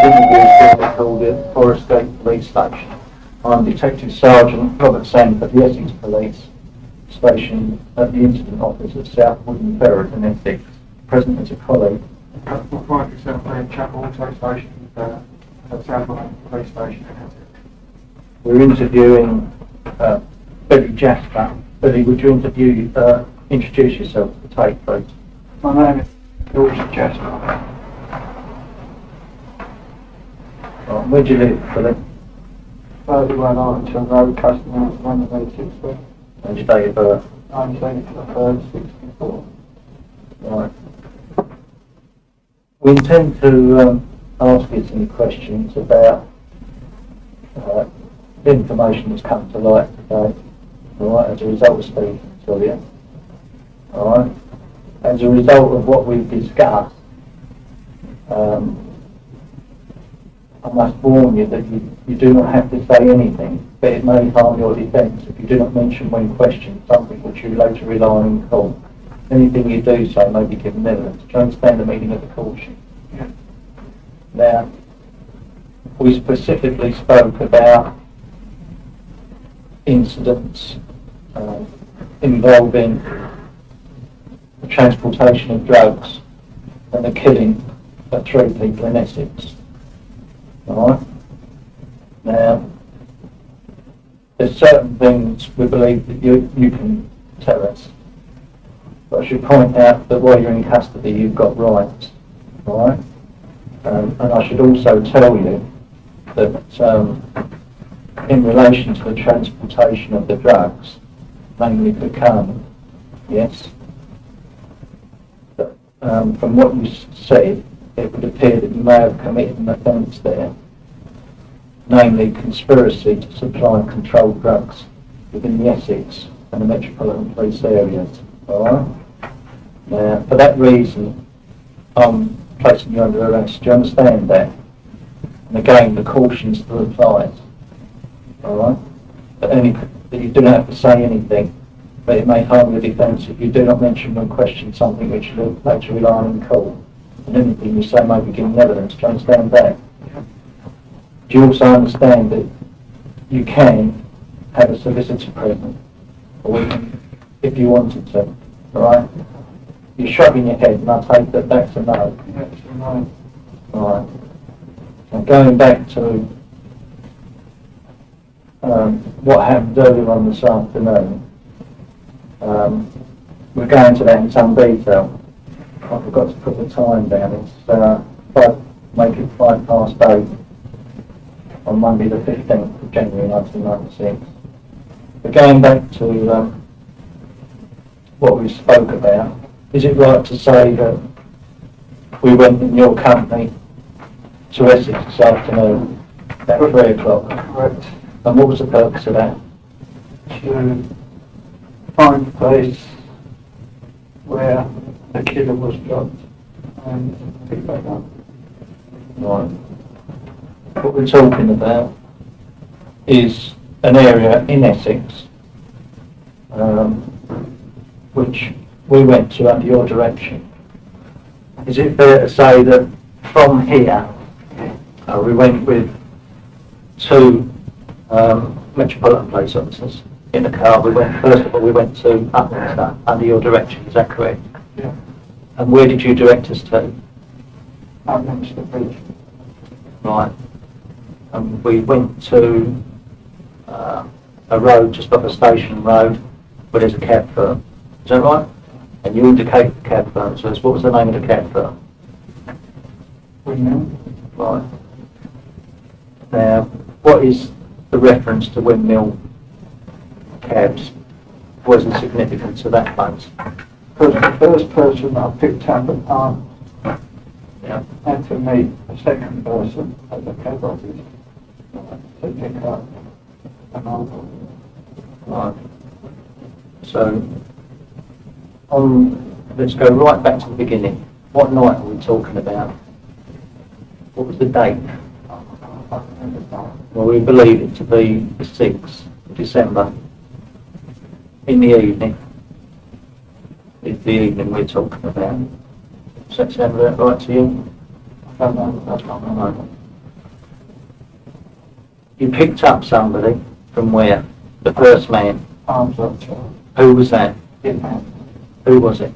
interviews being recorded at Forest Gate Police Station. I'm Detective Sergeant Robert Sand at the Essex Police Station at the Incident Office at South Wooden Ferret in Essex. Present is a colleague. Private Secretary Chapel Auto Station at South Wooden Police Station in Essex. We're interviewing Billy Jasper. Billy, would you introduce yourself to the tape, please? My name is Jasper. Right, where do you live, Billy? 31 Arlington Road, Customer, London, 86. And your date of birth? 19th, 64. Right. We intend to ask you some questions about information that's come to light today, alright, as a result of speaking to you. Alright. As a result of what we've discussed, I must warn you that you do not have to say anything, but it may harm your defence if you do not mention when questioned something which you later rely on in court. Anything you do say may be given evidence. Do you understand the meaning of the caution? Yeah. Now, we specifically spoke about incidents involving the transportation of drugs and the killing of 3 people in Essex. Alright? Now, there's certain things we believe that you can tell us. But I should point out that while you're in custody, you've got rights. Alright? And I should also tell you that in relation to the transportation of the drugs, mainly cocaine, yes, but, from what you said, it would appear that you may have committed an offence there, namely conspiracy to supply controlled drugs within the Essex and the Metropolitan Police areas. Alright? Now, for that reason, I'm placing you under arrest. Do you understand that? And again, the caution still applies. Alright? That you do not have to say anything, but it may harm your defence if you do not mention when questioned something which you later rely on in court. And anything you say may be given evidence. Do you understand that? Do you also understand that you can have a solicitor present, or if you wanted to, alright? You're shrugging your head, and I take that that's a no. Yes, a no. Alright. And going back to what happened earlier on this afternoon, we're going to that in some detail. I forgot to put the time down. It's make it 8:05 on Monday the 15th of January 1996. But going back to what we spoke about, is it right to say that we went in your company to Essex this afternoon at 3 o'clock? Correct. And what was the purpose of that? To find a place where the killer was dropped and pick that up. Right. What we're talking about is an area in Essex which we went to under your direction. Is it fair to say that from here we went with 2 Metropolitan Police officers in the car? First of all, we went to Upminster under your direction, is that correct? Yeah. And where did you direct us to? Upminster Bridge. Right. And we went to a road just off a station road where there's a cab firm. Is that right? And you indicate the cab firm to us. What was the name of the cab firm? Windmill. Right. Now, what is the reference to windmill cabs? What is the significance of that place? Because the first person I picked up at arms Yeah. had to meet a second person at the cab office to pick up an uncle. Right. So, let's go right back to the beginning. What night are we talking about? What was the date? Well, we believe it to be the 6th of December in the evening. It's the evening we're talking about. Does that sound right to you? I don't know, that's not my name. You picked up somebody from where? The first man. Arms up, Charlie. Who was that? Hit man. Who was it?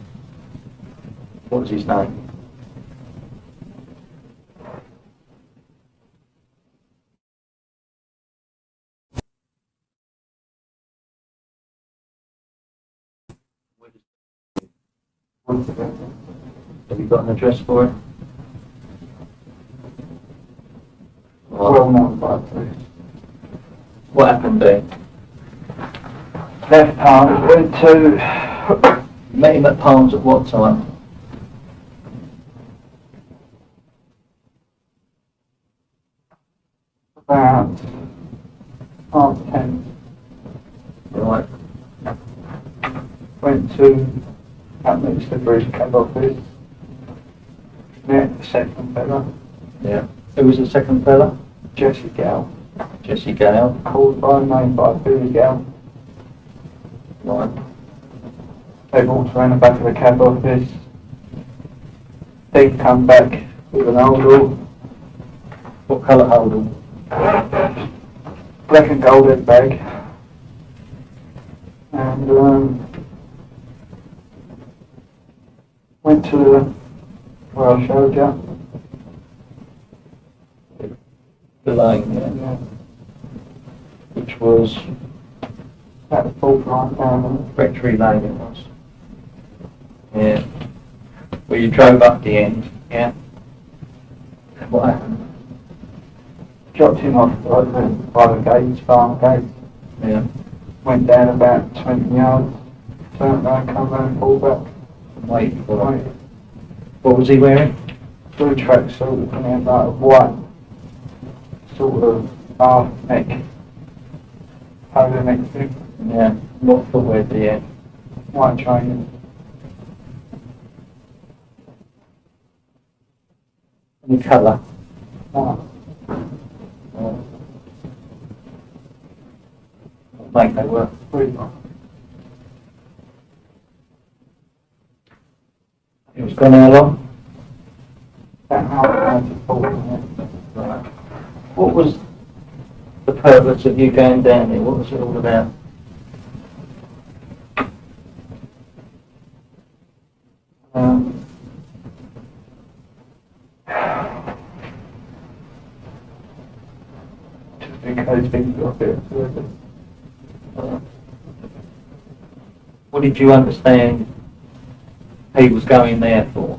What was his name? Once again. Have you got an address for it? Well known by police. What happened there? Left arm, went to Met him at Palms at what time? about 10:30. Right. Went to up next to the British Cab office. Met the second fella, Yeah. Who was the second fella? Jesse Gale. Jesse Gale. Called by name by Billy Gale. Right. They walked around the back of the cab office. They come back with an old What colour holdall? black and gold head bag. And went to where I showed you. The lane, yeah. Yeah, Which was at the fourth line down Rectory Lane it was. Yeah. Well, you drove up the end, yeah? What happened? and dropped him off by the gates, farm gates. Yeah. Went down about 20 yards, turned around, come round, pulled back. Wait for it. Wait. What was he wearing? Blue tracksuit and then like a white sort of half neck, over neck thing, Yeah. What footwear did he have? white trainers. Any colour? White. Make they were. Really nice. It was gone how long? About half an hour to 40 minutes. Right. What was the purpose of you going down there? What was it all about? Just because things got a bit further. What did you understand he was going there for?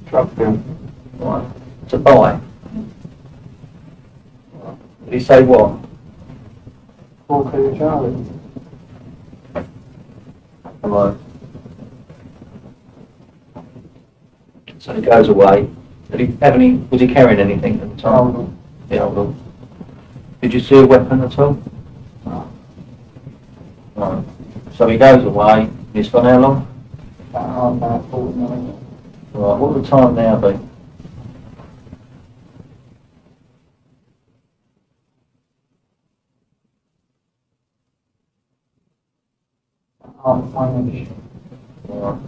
Drug deal. Right. To buy? Did he say what? 4 Charlie. Right. So he goes away. Did he have any, was he carrying anything at the time? Hold on. Yeah, hold on. Did you see a weapon at all? No. Right. So he goes away. He's gone how long? About half an hour, 40 minutes. Right. What would the time now be? Half 1-ish. Right.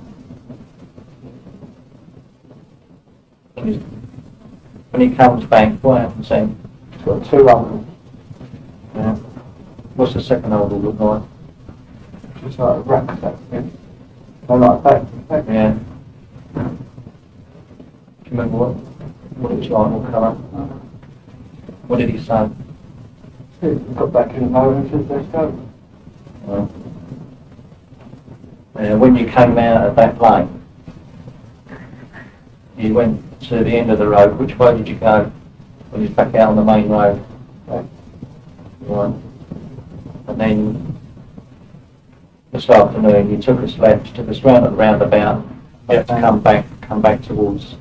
When he comes back, what happens then? It's got 2 uncles. Yeah. What's the second older look like? Just like a rucksack thing. They're like that. Yeah. Do you remember what it was like, what colour? What did he say? He got back in the motor and said, let's go. Well, when you came out of that lane, you went to the end of the road. Which way did you go when you was back out on the main road? Right. Right. And then this afternoon you took us left, took us round and roundabout. You have to come back towards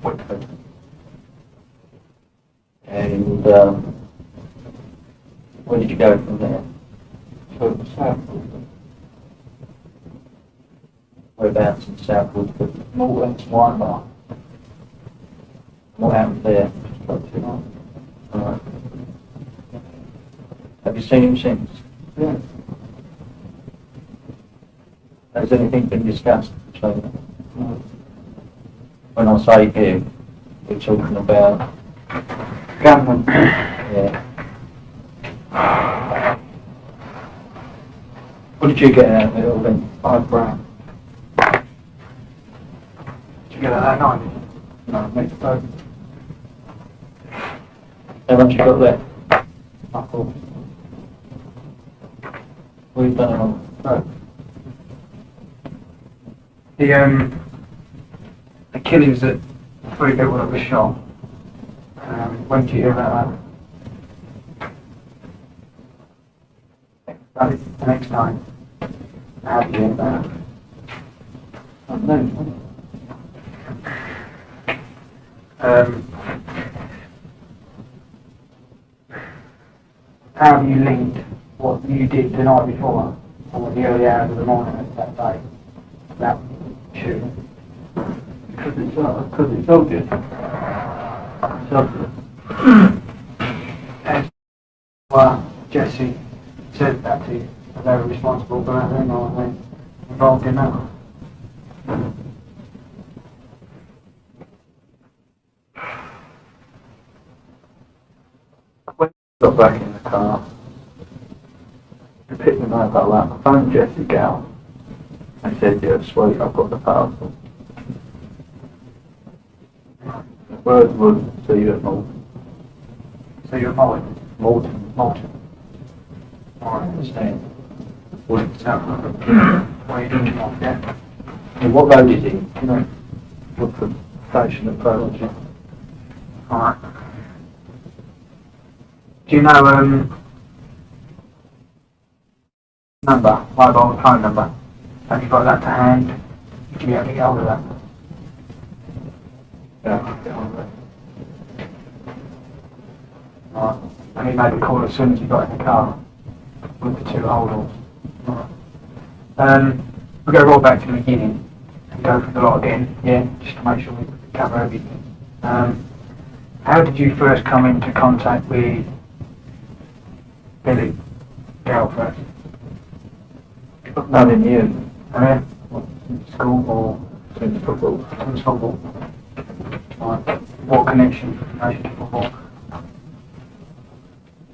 Wickford. And where did you go from there? So the south. Whereabouts in South Woodford? Norton's wine bar. What happened there? Got 2 uncles. Alright. Have you seen him since? Yeah. Has anything been discussed between them? No. When I say him, we're talking about, Gunman. yeah, What did you get out of it all then? £5 grand. Did you get that night? No, next time. How much you got there? I thought, What have you done it on? no. The killings that 3 people that were shot. When did you hear about that? The next time. How did you hear about it? I don't know. How have you linked what you did the night before, or the early hours of the morning of that day, that shooting? Because it's obvious. It's obvious. And Jesse said that to you, that they were responsible for that thing, or they involved in that? Got back in the car. I picked the mobile up. I phoned Jesse Gal. I said, yeah, sweet, I've got the parcel. The word was, see you at Malton. So you're Molten? Malton. I understand. What? So, what are you doing off there? And what road is it? You know, what's the station approach? Alright. Do you know, number, mobile phone number? Have you got that to hand? Would you be able to get hold of that? Yeah, get on there. Alright. And he made a call as soon as he got in the car with the 2 holdalls. Alright. We'll go right back to the beginning and go through the lot again, yeah, just to make sure we cover everything. How did you first come into contact with Billy Gale first? I've known him years. Oh yeah? What, since school or Since football. since football? Right. What connection in relation to football?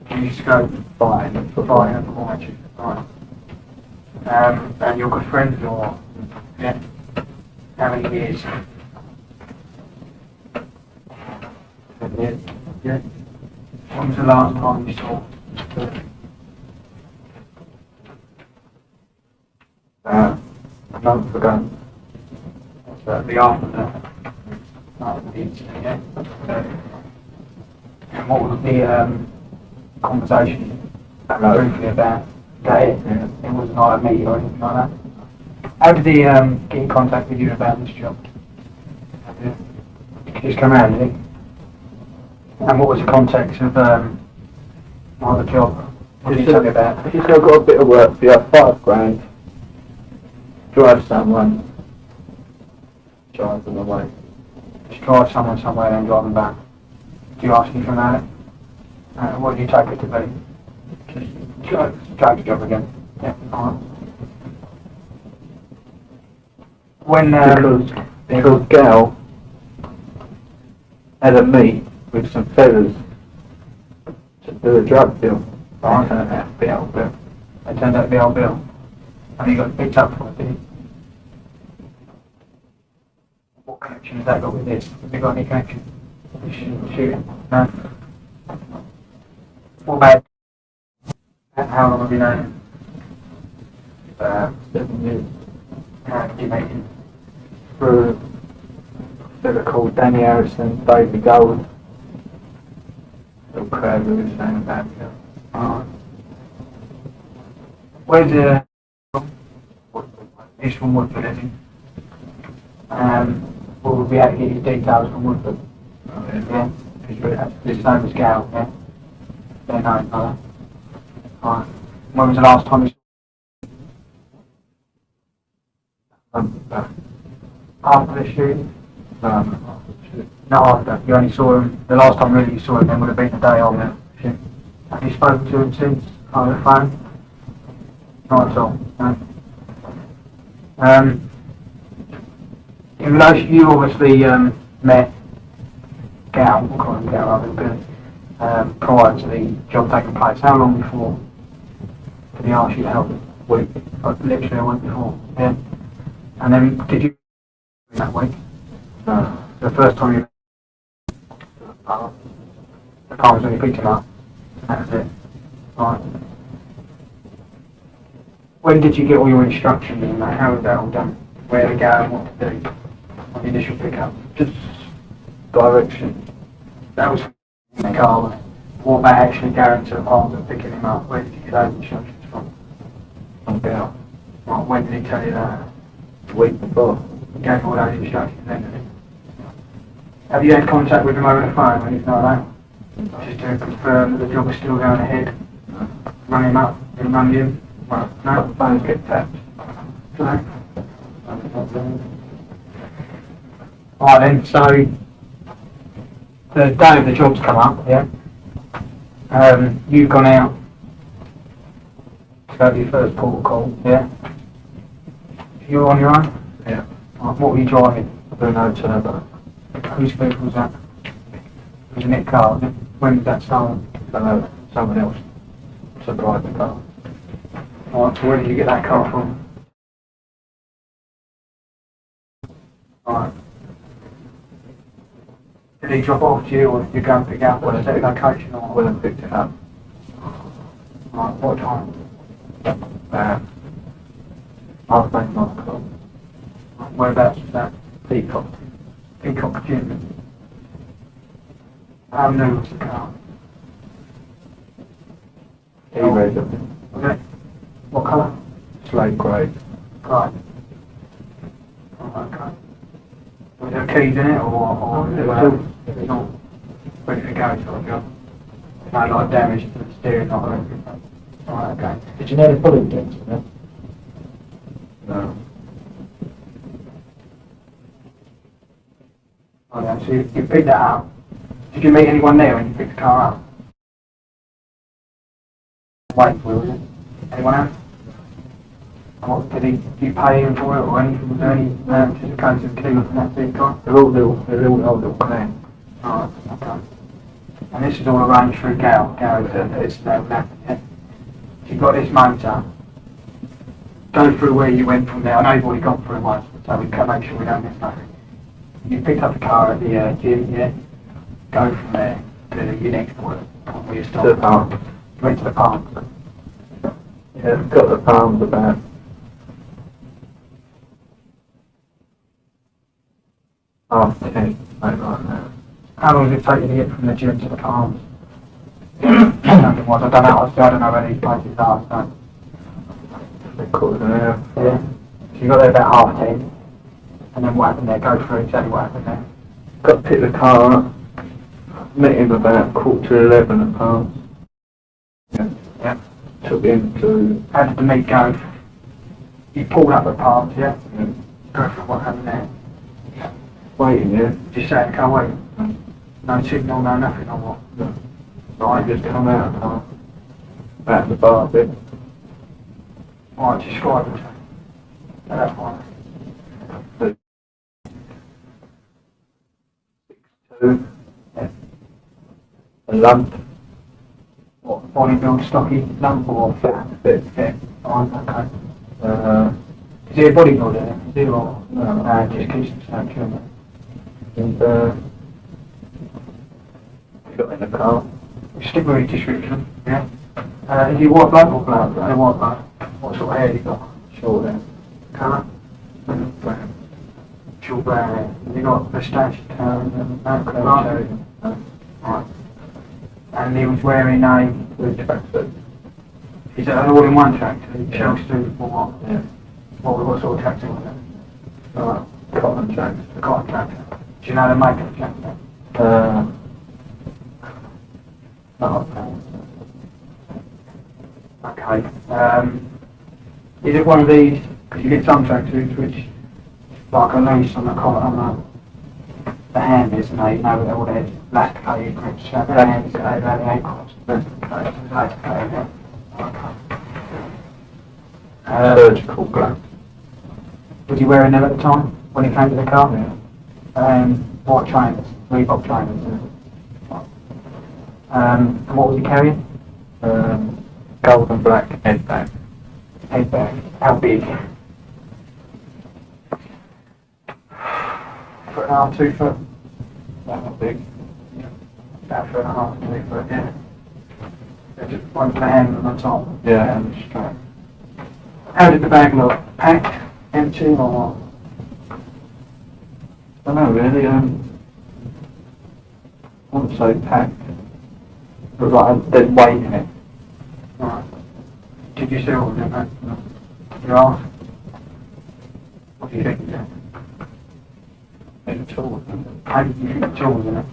You used to go Fine. and football matches. Right. And you're good friends or, yeah? How many years? 10 years. Yeah. When was the last time you saw? A month ago. The after the incident, yeah? And what was the conversation briefly about that? It wasn't like a meeting or anything like that. How did he get in contact with you about this job? He just come around, did he? And what was the context of the job? What did he tell you about? He said, I've got a bit of work for you, £5 grand. Drive someone. Drive them away. Just drive someone somewhere and drive them back. Do you ask him for that? What do you take it to be? Just drag the job again. Yeah, alright. When, Because Gal had a meet with some fellas to do a drug deal. Right. Turned out to be old Bill. They turned out to be old Bill. And he got picked up for it, did he? What connection has that got with this? Have you got any connection? Shooting? No? What about... How long have you known him? 7 years. How did you meet him? Through a fella called Danny Harrison, David Gold. Little crowd we were saying about it. Alright. Where's he's from Woodford, isn't he? We'll be able to get his details from Woodford. Yeah. His name is Gal, yeah? Yeah, no, no. Alright. When was the last time you saw him? After the shooting? No, Not after. You only saw him, the last time really you saw him then would have been the day of the shooting. Have you spoken to him since? On the phone? Not at all, no. In relation, you obviously met Gal, we'll call him Gal rather than Billy, prior to the job taking place. How long before did he ask you to help him? week, like literally a week before, yeah. And then did you that week? No. The first time you the car was when you picked him up. That was it. Right. When did you get all your instructions and that? How was that all done? Where to go and what to do on the initial pickup? Just direction. That was in the car, wasn't it? What about actually going to the park and picking him up? Where did you get those instructions from? About Right, when did he tell you that? the week before. He gave all those instructions then, didn't he? Have you had contact with him over the phone or anything like that? Just to confirm that the job is still going ahead? Run him up and run him? Right, no? The phones get tapped. No? Right then, so the day of the job's come up, yeah? You've gone out to go to your first port call, yeah? You were on your own? Yeah. Right, what were you driving? Bruno Turbo. Whose vehicle was that? It was a Nick car, wasn't it? When did that start? I know someone else supplied the car. Right, so where did you get that car from? Right. Did he drop off to you or did you go and pick it up at a set location or? Went and picked it up. Right, what time? Half 9:00. Right, whereabouts was that? Peacock. Peacock Gym. How new was the car? E-red. Was it? What colour? Slate grey. Right. Oh, okay. Was there keys in it or was it all ready to go sort of job? No like damage to the steering or anything? Right, okay. Did you know the bullet dents in it? No. Oh, yeah, so you picked that up. Did you meet anyone there when you picked the car up? Wait for it, was it? Anyone else? And what, did you pay him for it or anything? Was there any anticipation of keys in that vehicle? They're all little clean. Alright, okay. And this is all arranged through Gal. Gal is yeah? You've got this motor. Go through where you went from there. I know you've already gone through it once, so we can make sure we don't miss nothing. You picked up the car at the gym, yeah? Go from there to your next point where you stop. To the park. You went to the park. Yeah, got the palms about half 10, something like that. How long did it take you to get from the gym to the palms? Something was, I don't know, I don't know where these places are, so. 3/4 an hour. Yeah. So you got there about 10:30, and then what happened there? Go through exactly what happened there. Got to pick the car up. Met him about 11:15 at Palms. Yeah. Yeah. Took him to. How did the meet go? You pulled up at Palms, yeah? Yeah. Go through what happened there. Waiting, yeah. Did you say in the car waiting? No signal, no nothing or what? No. Right, Just come out of Palms. Back the bar bit. right, describe it. That's fine. 6'2". Yeah. A lump. What, bodybuild, stocky, lump or fat? Bit. Fit. Right, okay. Is he a bodybuilder? Is he or? No. Just keeps himself chilling. And got in the car. Stick with your description, yeah? Is he white blood or black? White blood. What sort of hair has he got? Short hair. Colour? Brown. Short brown hair. Has he got moustache, Right. And he was wearing a... With tracksuit. Is that an all-in-one tracksuit? Shell suit or what? Yeah. What sort of tracksuit was it? Cotton tracks. A cotton tracksuit. Do you know the make of the tracksuit? Oh, Okay. Is it one of these, because you get some tracksuits which, like a lace on the collar, on the hand is, you know, with all the elasticated grips, the hand is around the ankles. Elasticated, yeah. Okay. surgical gloves. Was he wearing them at the time, when he came to the car? Yeah. What trainers? Reebok trainers, and what was he carrying? Gold and black headband. head back. How big? 1.5 2 foot. That big. About 1.5 2 foot, yeah. Just one for the handle on top. Yeah. And straight. How did the bag look? Packed? Empty or what? I don't know really, I wouldn't say packed. It was like a dead weight in it. Right. Did you see what was in it? Did you ask? What do you think? It's tall. How did you think the tool was in it?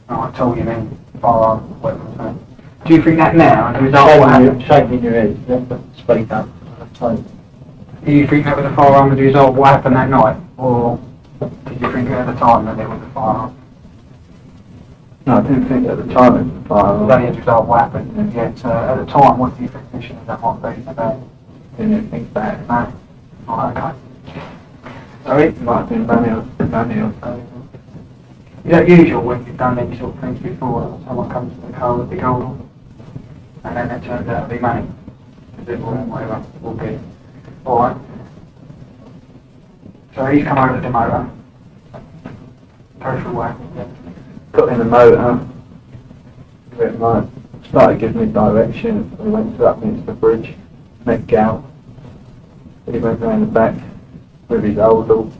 Oh, tool you mean firearm weapons, right? Do you think that now, as a result of what happened? Shaking your head, you have to speak up. Do you think that was a firearm as a result of what happened that night? Or did you think at the time that it was a firearm? No, I didn't think at the time it was a It was firearm. only as a result of what happened, and yet at the time, what do you think the issue of that might be about? Didn't think back. No? Oh, okay. Sorry? It might have been manual. Is that usual when you've done these sort of things before, someone comes to the car with the gold on, and then it turns out to be money? Is it or whatever? All good. Alright. So he's come over to the motor. Go for what? Got in the motor. It might started giving me direction. We went up into the bridge. Met Gal. He went round the back with his oldle.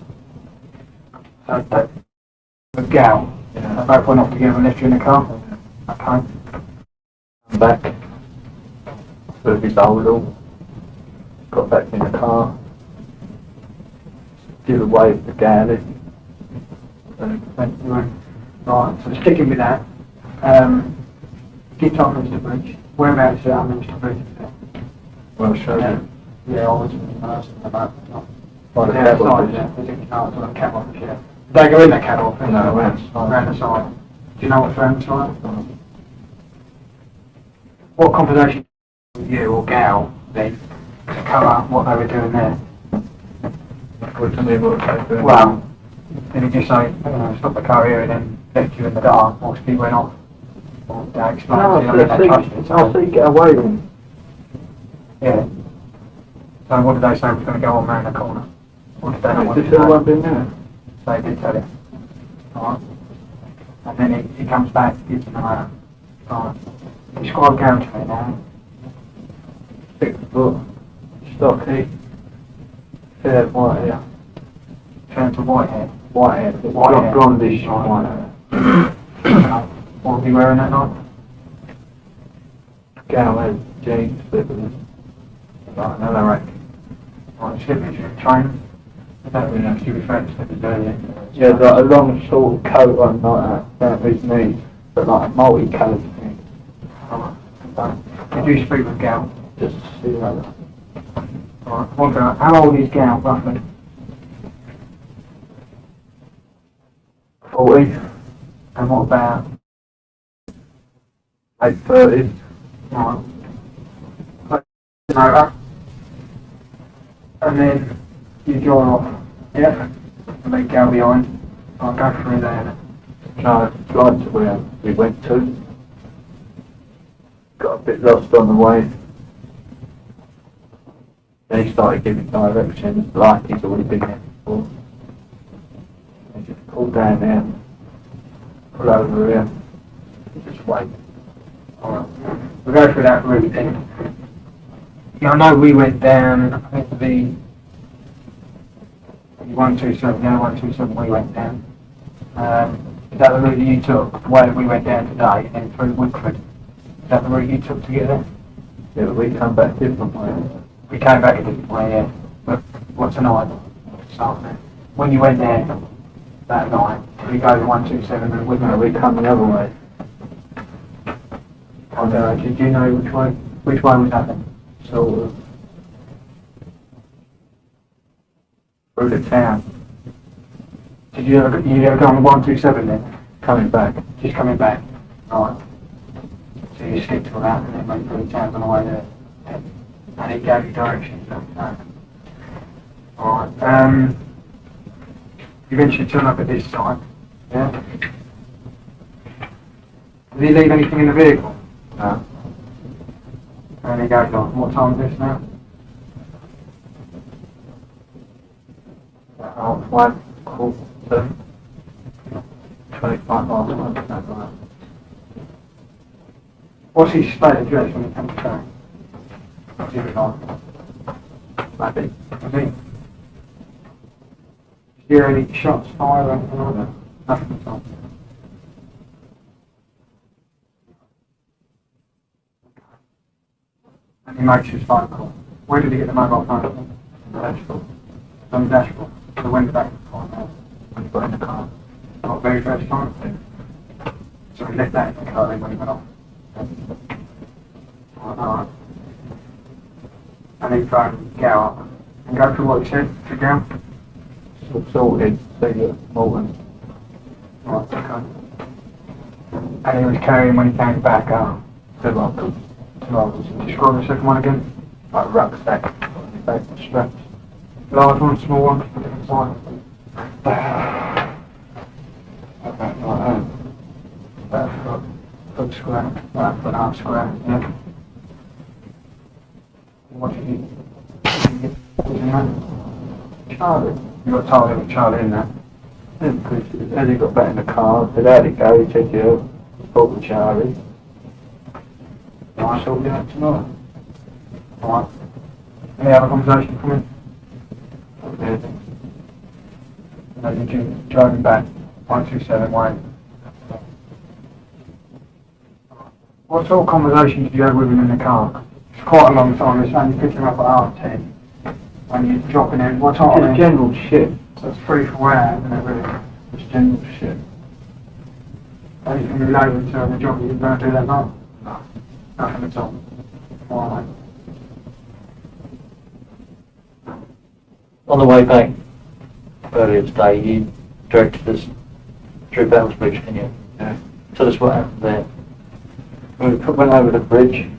So that with Gal. Yeah. They both went off together and left you in the car. Okay. Back with his oldle. Got back in the car. Give a wave to Gal. Right, so sticking with that, get up Minster Bridge. Whereabouts at Minster Bridge? Well, show you. Yeah, I was in the last of the map. By the Yeah, cab side, office. yeah. There's a cab office, yeah. Did they go in that cab office? No, around the side. Around the side. Do you know what's around the side? What conversation with you or Gal then to cover what they were doing there? What to me, what was they doing? Well, did he just say, stop the car here and then left you in the dark whilst he went off? Or did they explain to you that they trusted you? I see, get away with him. Yeah. So what did they say was going to go on round the corner? What did they not want Did to you know? know I've been there? So he did tell you. Alright. And then he comes back, gives him the motor. Alright. Describe Gary to me now. 6 foot, stocky, fair white hair. Turn to white hair. White hair, White hair. blondish white hair. What was he wearing that night? Gal had jeans, slippers, like an anorak. Right, slippers, train. I don't really know if you refer to slippers earlier. Yeah, like a long short coat on like that, down to his knees, but like a multi-coloured thing. Did you speak with Gal? Just to see that. Alright. One thing, how old is Gal, roughly? 40, And what about? 8:30. Right. Motor. And then you drive off. Yeah? And then Gal behind. I'll go through there. No, drive to where we went to. Got a bit lost on the way. Then he started giving directions like he's already been there before. He just pull down there, pull over here, just wait. Alright. We'll go through that route then. Yeah, I know we went down, I think the 127, yeah, 127 we went down. Is that the route that you took, the way that we went down today, and then through Woodford? Is that the route you took to get there? Yeah, but we come back different ways. We came back a different way, yeah. But what's tonight? Start there. When you went there that night, did we go to 127 and No, Woodford? we come the other way. I don't know, did you know which way was that then? Sort of. Through the town, Did you ever go on the 127 then? coming back. Just coming back? Right. So you skipped all that and then went through the town on the way there. And he gave you directions. No. Alright. You eventually turn up at this time. Yeah? Did he leave anything in the vehicle? No. And he goes on. What time is this now? 1:45, 25 miles, something like that. What's his state of dress when he comes back? What's he look like? Maybe. Was he? Did you hear any shots fired or anything like that? Nothing at all. And he makes his phone call. Where did he get the mobile phone from? Dashboard. On the dashboard. So when did that find out? When you got in the car. Not very first time. So he left that in the car then when he went off. Alright. And he tried to get out and go through what he said to go. Sorted, so you're Morgan. Right, okay. And he was carrying when he came back out. 2 uncles. 2 uncles. Describe the second one again. Like rucksack. Back straps. Large one, small one, different size. About foot square. About 1.5 square, yeah. What did you get? Charlie. You got told there was Charlie in there. Yeah, because as he got back in the car, said, how'd it go? He said, yeah, spoke with Charlie. Nice, I'll do that tonight. Alright. Any other conversation coming? No, did you drive him back? 127 way. What sort of conversation did you have with him in the car? It's quite a long time. It's saying you picked him up at 10. When you're dropping him, what time? Just general shit. So it's 3 4 hours, isn't it, really? Just general shit. Anything related to the job, you're going to do that now? No. Nothing at all. Alright. On the way back, earlier today, you directed us through Battles Bridge, didn't you? Yeah. Tell us what happened there. We went over the bridge,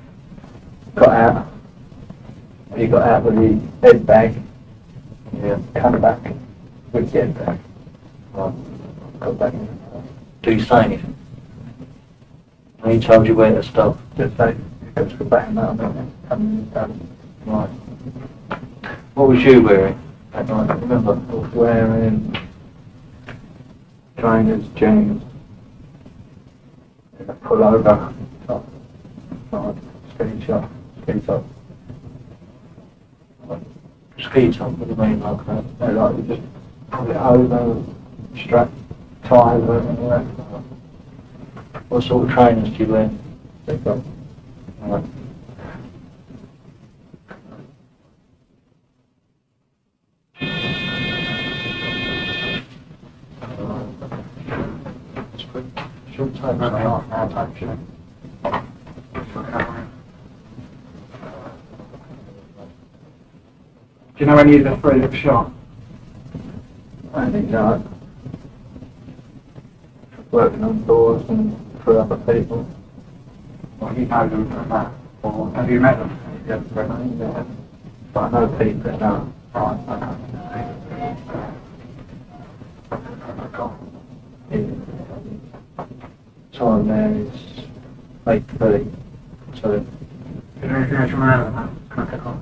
got out. You got out with the head bag. Yeah. Come back with the head bag. Right. Got back in. Do you say anything? And he told you where to stop. Just say, let's go back now. Right. What was you wearing? I don't remember. I was wearing trainers, jeans, and a pullover top, skinny top, ski top. Ski top, what do you mean like that? No, like you just pull it over, strap, tie over it and all that. What sort of trainers do you wear? Right. Short time, About half an hour type shit. Do you know any of the three that were shot? I think not. Working on doors and for other people. Well, you know them from that. Or have you met them? Yeah, but I know people that know. Right, okay. Time there is 8:30. So Is there anything else you want to add on that? Okay, cool.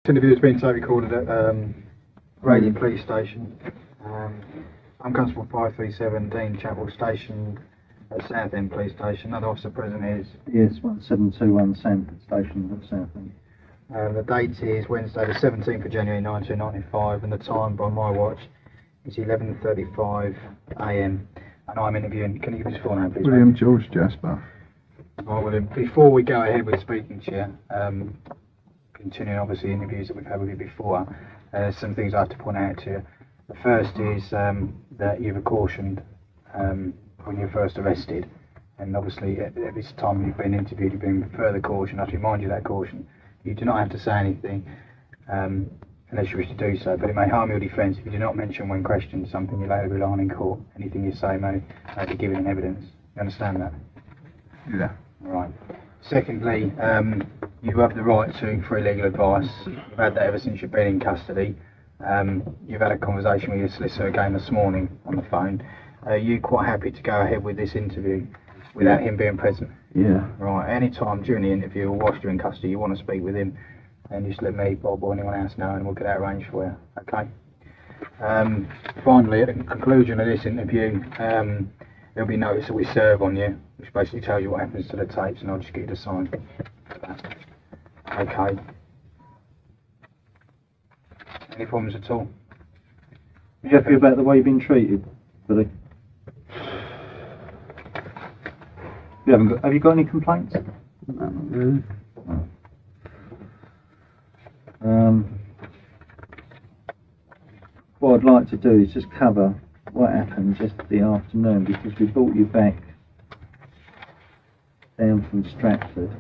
This interview has been recorded at Reading Police Station. I'm Constable 537, Dean Chapel, stationed at Southend Police Station. Another officer present is... yes, 1721 Sanford Station of Southend. The date is Wednesday the 17th of January 1995 and the time by my watch is 11:35 AM and I'm interviewing... Can you give us your full name please? William George Jasper. Right, William, before we go ahead with speaking to you, continuing obviously interviews that we've had with you before, some things I have to point out to you. The first is that you were cautioned when you were first arrested, and obviously at this time you've been interviewed, you've been further cautioned. I have to remind you of that caution. You do not have to say anything unless you wish to do so, but it may harm your defence if you do not mention when questioned something you later rely on in court. Anything you say may be given in evidence. You understand that? Yeah. Right. Secondly, you have the right to free legal advice. You've had that ever since you've been in custody. You've had a conversation with your solicitor again this morning on the phone. Are you quite happy to go ahead with this interview? without him being present? Yeah. Right, any time during the interview or whilst you're in custody you want to speak with him, and just let me, Bob, or anyone else know, and we'll get that arranged for you. Okay. Finally, at the conclusion of this interview, there'll be notice that we serve on you, which basically tells you what happens to the tapes, and I'll just get you to sign. Okay. Any problems at all? You happy about the way you've been treated, Billy? Have you got any complaints? No, not really. What I'd like to do is just cover what happened yesterday afternoon, because we brought you back down from Stratford,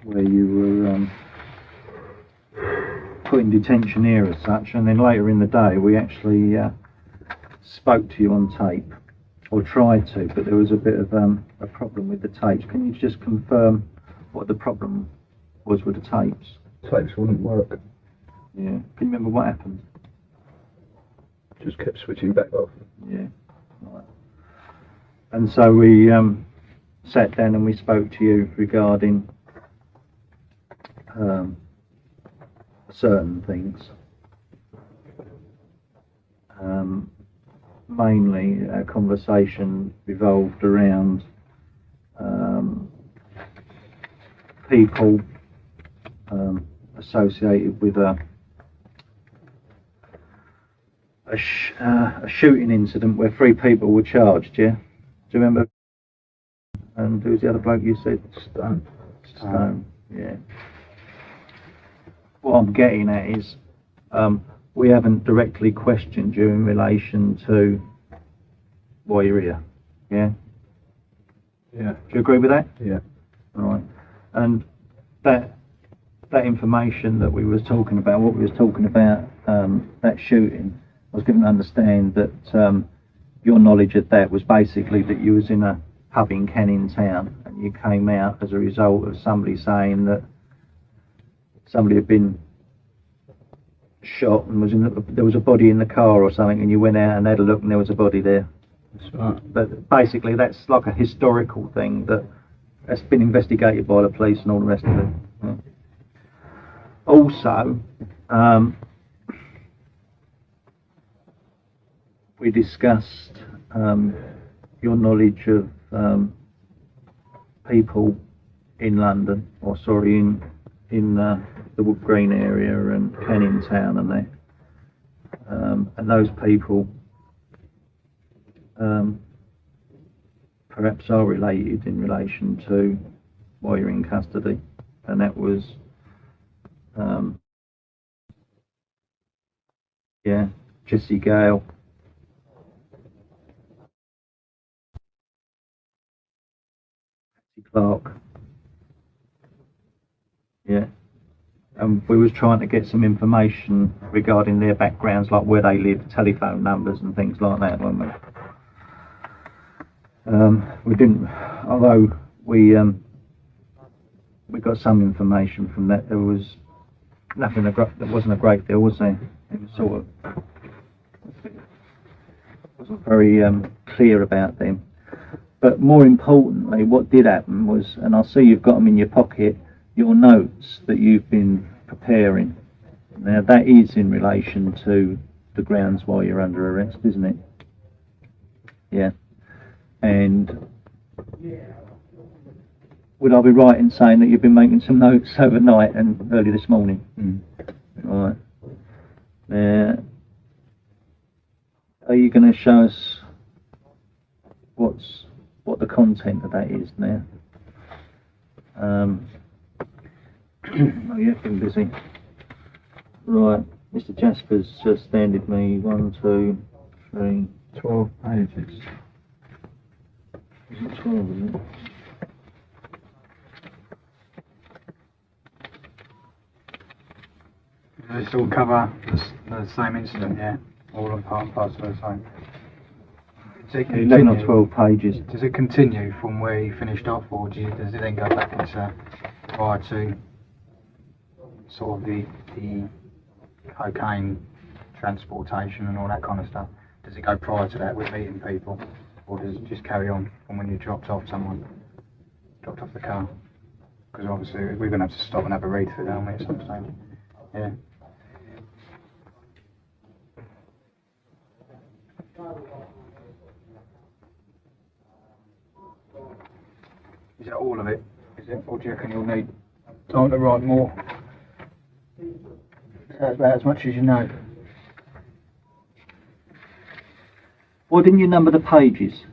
where you were put in detention here as such, and then later in the day we actually spoke to you on tape, or tried to, but there was a bit of a problem with the tapes. Can you just confirm what the problem was with the tapes? Tapes wouldn't work. Yeah. Can you remember what happened? Just kept switching back off. Yeah. Right. And so we sat down and we spoke to you regarding certain things. Mainly our conversation revolved around people associated with a shooting incident where 3 people were charged, yeah? Do you remember? And who was the other bloke you said? Stone, yeah. What I'm getting at is we haven't directly questioned you in relation to why you're here, yeah? Yeah. Do you agree with that? Yeah. Right. And that information that we was talking about, what we was talking about, that shooting, I was given to understand that your knowledge of that was basically that you was in a pub in Canning Town and you came out as a result of somebody saying that somebody had been shot and there was a body in the car or something, and you went out and had a look and there was a body there. That's right. But basically that's like a historical thing that's been investigated by the police and all the rest of it. Yeah. Also, we discussed your knowledge of people in London, or sorry, in the Wood Green area and Canning Town and there, and those people perhaps are related in relation to why you're in custody, and that was Jesse Gale, Clark, yeah. And we was trying to get some information regarding their backgrounds, like where they live, telephone numbers and things like that, weren't we? We didn't, although we got some information from that. There was nothing, there wasn't a great deal, was there? It was sort of, wasn't very clear about them. But more importantly, what did happen was, and I see you've got them in your pocket, your notes that you've been preparing. Now that is in relation to the grounds why you're under arrest, isn't it? Yeah. And would I be right in saying that you've been making some notes overnight and early this morning? Right. Now, are you going to show us what the content of that is now? Oh, yeah, been busy. Right, Mr. Jasper's just handed me 1, 2, 3, 12 pages. is it 12, is it? Does this all cover the same incident, yeah? All of part and parcel of the same. Does it 11 or continue? 12 pages. Does it continue from where you finished off, or does it then go back into prior to sort of the cocaine transportation and all that kind of stuff? does it go prior to that with meeting people, or does it just carry on from when you dropped off the car? Because obviously we're going to have to stop and have a read through, aren't we, at some stage? Yeah. Is that all of it? Is it, or do you reckon you'll need time to write more? That's about as much as you know. Why didn't you number the pages?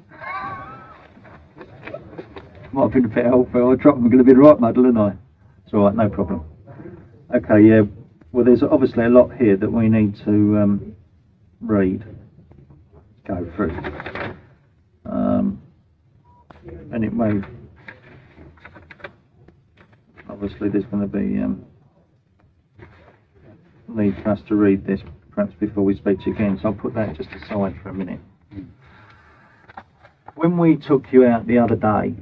Might have been a bit helpful. I dropped them, I'm going to be the right muddle, didn't I? It's alright, no problem. Okay, yeah. Well, there's obviously a lot here that we need to read, go through. And it may, obviously there's going to be need for us to read this perhaps before we speak to you again, so I'll put that just aside for a minute. When we took you out the other day,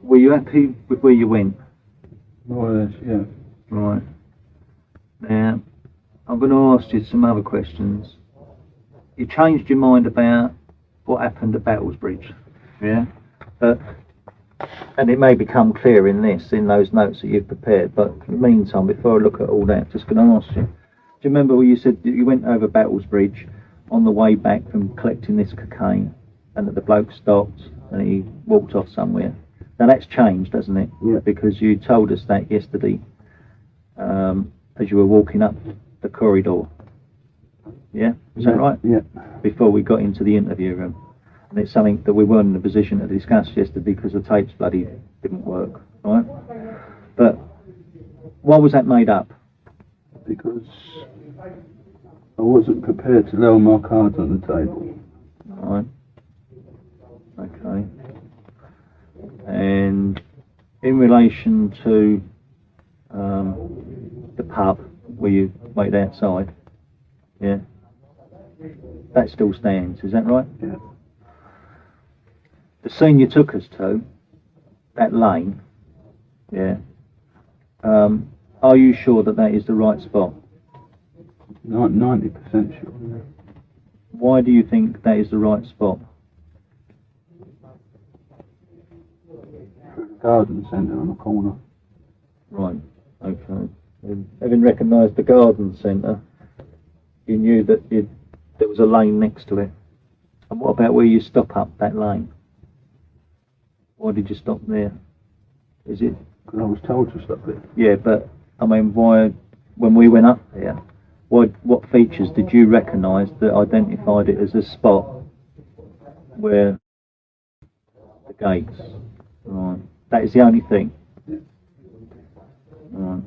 were you happy with where you went? More or less, yeah. Right. Now, I'm going to ask you some other questions. You changed your mind about what happened at Battlesbridge, yeah? And it may become clear in those notes that you've prepared, but in the meantime, before I look at all that, just going to ask you, do you remember when you said that you went over Battlesbridge on the way back from collecting this cocaine, and that the bloke stopped and he walked off somewhere? Now that's changed, hasn't it? Yeah. Because you told us that yesterday, as you were walking up the corridor. Yeah? Is that right? Yeah. Before we got into the interview room. And it's something that we weren't in a position to discuss yesterday because the tapes bloody didn't work, right? But why was that made up? Because I wasn't prepared to lay all my cards on the table. Right. Okay. And in relation to the pub where you waited outside, yeah, that still stands, is that right? Yeah. The scene you took us to, that lane, yeah, are you sure that that is the right spot? 90% sure. Yeah. Why do you think that is the right spot? Garden centre on the corner. Right, okay. And having recognised the garden centre, you knew that there was a lane next to it. And what about where you stop up that lane? Why did you stop there? Is it? Because I was told to stop it. Yeah, but I mean, why? When we went up there, what features did you recognise that identified it as a spot where the gates? Right. That is the only thing. Yeah. Right.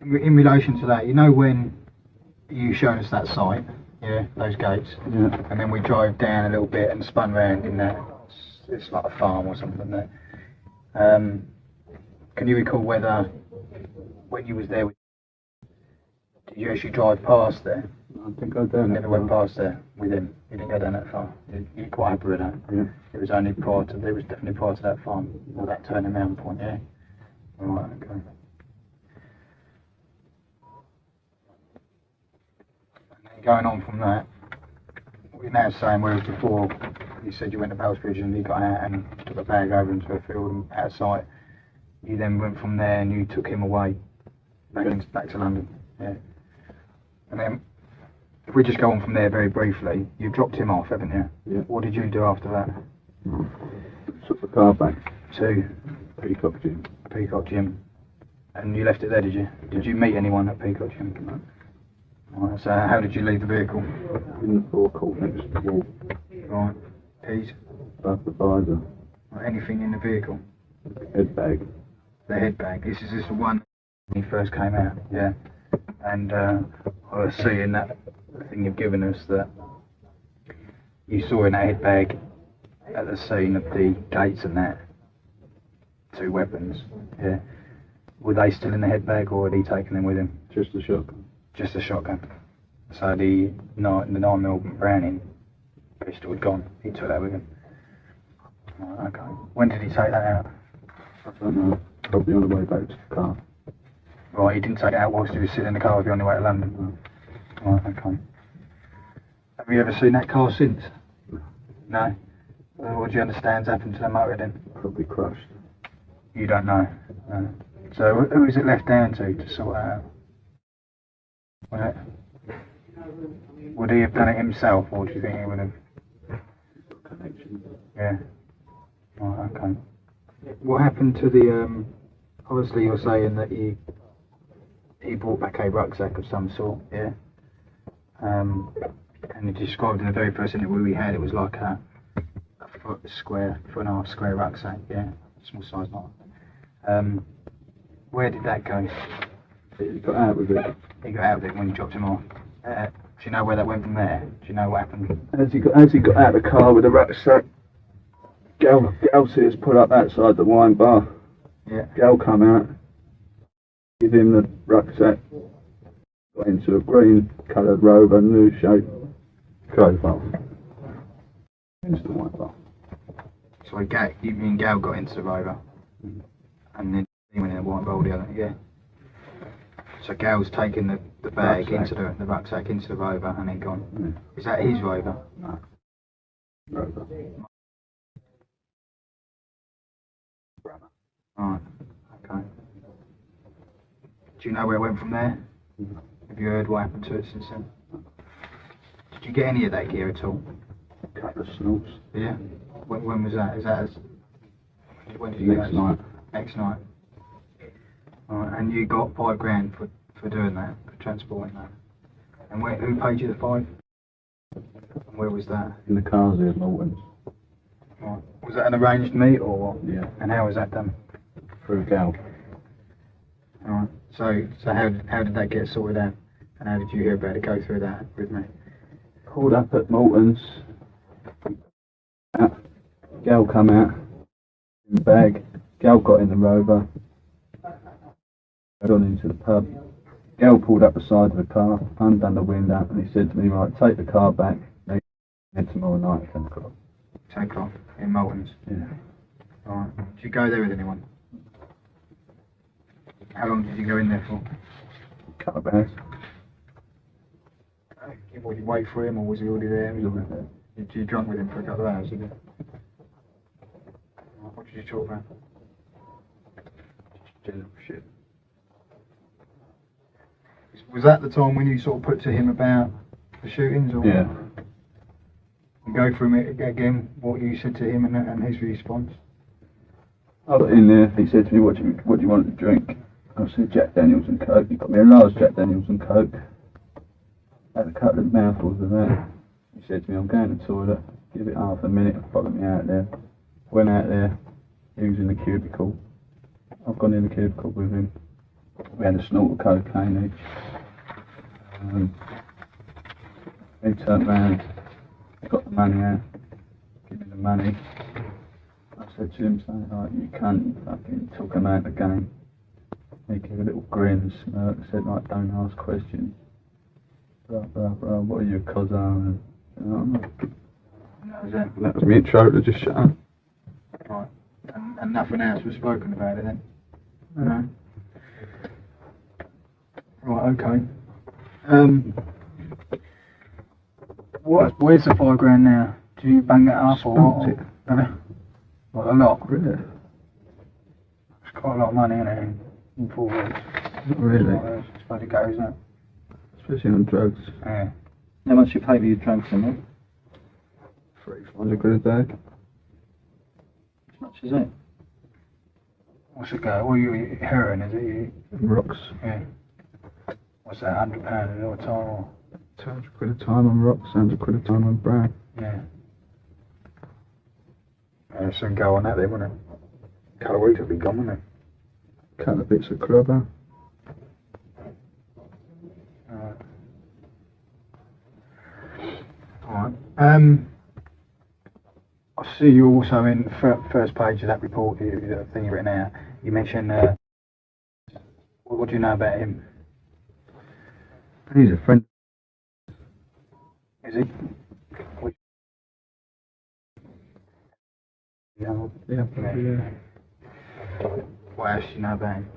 In relation to that, you know when you showed us that site, yeah, those gates, Yeah. and then we drove down a little bit and spun round in that, it's like a farm or something there. Can you recall whether, when you was there, did you actually drive past there? I think I done it. Never went past there with him. You didn't go down that far. You're quite happy with that. Yeah. It was only prior to, it was definitely prior to that farm, or that turning round point, yeah? Right, okay. And then going on from that, what you're now saying, whereas before you said you went to Battlesbridge and you got out and took a bag over into a field and out of sight, you then went from there and you took him away back to London, yeah? And then, if we just go on from there very briefly, you dropped him off, haven't you? Yeah. What did you do after that? Took the car back. To Peacock Gym. Peacock Gym. And you left it there, did you? Did you meet anyone at Peacock Gym? Right, so how did you leave the vehicle? In the forecourt next to the wall. Right. Keys? Above the visor. Right, anything in the vehicle? Head bag. The head bag. This is the one when he first came out, yeah. And I was seeing that thing you've given us that you saw in that head bag at the scene of the gates and that, 2 weapons, yeah. Were they still in the head bag or had he taken them with him? Just a shotgun. Just a shotgun. So the 9mm Browning pistol had gone. He took that with him. Right, okay. When did he take that out? I don't know. I'll be on the way back to the car. Right, he didn't take it out whilst he was sitting in the car with you on the way to London? Right, okay. Have you ever seen that car since? No? What do you understand's happened to the motor then? Probably crushed. You don't know? No. So who is it left down to sort it out? Would he have done it himself, or do you think he would have? Connection. Yeah. Right, okay. What happened to the, obviously you're saying that he brought back a rucksack of some sort, yeah? And you described in the very first interview we had, it was like a foot and a half square rucksack, yeah? Small size not. Where did that go? He got out with it. He got out of it when you dropped him off. Do you know where that went from there? Do you know what happened? As he got out of the car with the rucksack, Gal see us pull up outside the wine bar. Yeah. Gal come out, give him the rucksack, got into a green coloured Rover, new shape, drove off into the wine bar. So you mean Gal got into the Rover, and then he went in the white bowl the other, yeah? So Gal's taken the bag Rucksack. into the rucksack into the Rover and then gone. Yeah. Is that his Rover? No. Rover. Right, okay. Do you know where it went from there? No. Have you heard what happened to it since then? Did you get any of that gear at all? Couple of snorts. Yeah? When was that? When did you Next get that? night. Next night. Alright, and you got £5 for doing that, for transporting that. And who paid you the 5? And where was that? In the cars here at Morton's. Right. Was that an arranged meet or what? Yeah. And how was that done? Through Gal. Alright. So how did that get sorted out? And how did you hear about it? Go through that with me. Pulled up at Morton's. Gal come out in the bag. Gal got in the Rover. Gone into the pub. Gal pulled up the side of the car, undone the window, and he said to me, right, take the car back. Head tomorrow night at 10 o'clock. 10 o'clock in Moulton's. Yeah. Alright. Did you go there with anyone? How long did you go in there for? Couple of hours. Would you wait for him or was he already there? He was already there. Did you drunk with him for a couple of hours? Did you? What did you talk about? General shit. Was that the time when you sort of put to him about the shootings? Or Yeah. And go through it again, what you said to him and his response? I got in there, he said to me, what do you want to drink? I said Jack Daniels and Coke. He got me a large Jack Daniels and Coke. Had a couple of mouthfuls of that. He said to me, I'm going to the toilet, give it half a minute, followed me out there. Went out there, he was in the cubicle. I've gone in the cubicle with him. We had a snort of cocaine each. He turned round, got the money out, give me the money. I said to him something like, you can't fucking talk him out of the game. He gave a little grin and smirk, said like, don't ask questions. Blah blah blah, what are you, a cousin? You know, that was me intro to just shut up. Right. And nothing else was spoken about it then? No. Right, okay. Where's the £5 now? Do you bang that up or Spent it. What, a lot? Really? It's quite a lot of money, isn't it? In 4 weeks. Not really. I suppose it goes, isn't it? Especially on drugs. Yeah. How much you pay for your drugs in it? 300 quid a day. How much is it? What's it go? Well, you heroin, is it? Rocks. Yeah. What's that, £100 at a time or? 200 quid a time on rocks, 100 quid a time on brown. Yeah. Yeah, soon go on that then, wouldn't it? A couple of weeks it'll be gone, wouldn't it? Couple of bits of clubber. Alright. I see you also in the first page of that report, the thing you've written out, you mentioned, what do you know about him? He's a friend. Is he? Yeah, probably, yeah. What else do you know about him?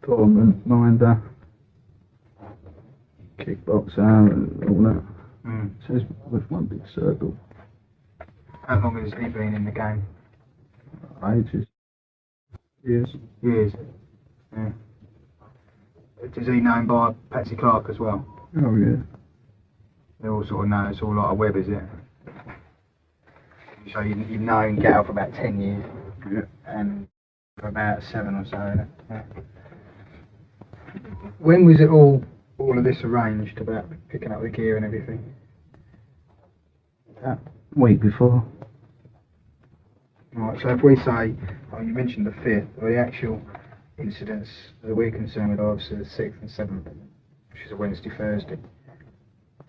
Tournament minder, kickboxer, and all that. Says with one big circle. How long has he been in the game? Ages. Years. Years. Yeah. Is he known by Patsy Clark as well? Oh yeah. They all sort of know, it's all like a web, is it? So you've known Gal for about 10 years? Yeah. And for about 7 or so, yeah. When was it all of this arranged about picking up the gear and everything? That week before. Right, so if we say, you mentioned the 5th, or the actual incidents that we're concerned with are obviously the 6th and 7th, which is a Wednesday, Thursday.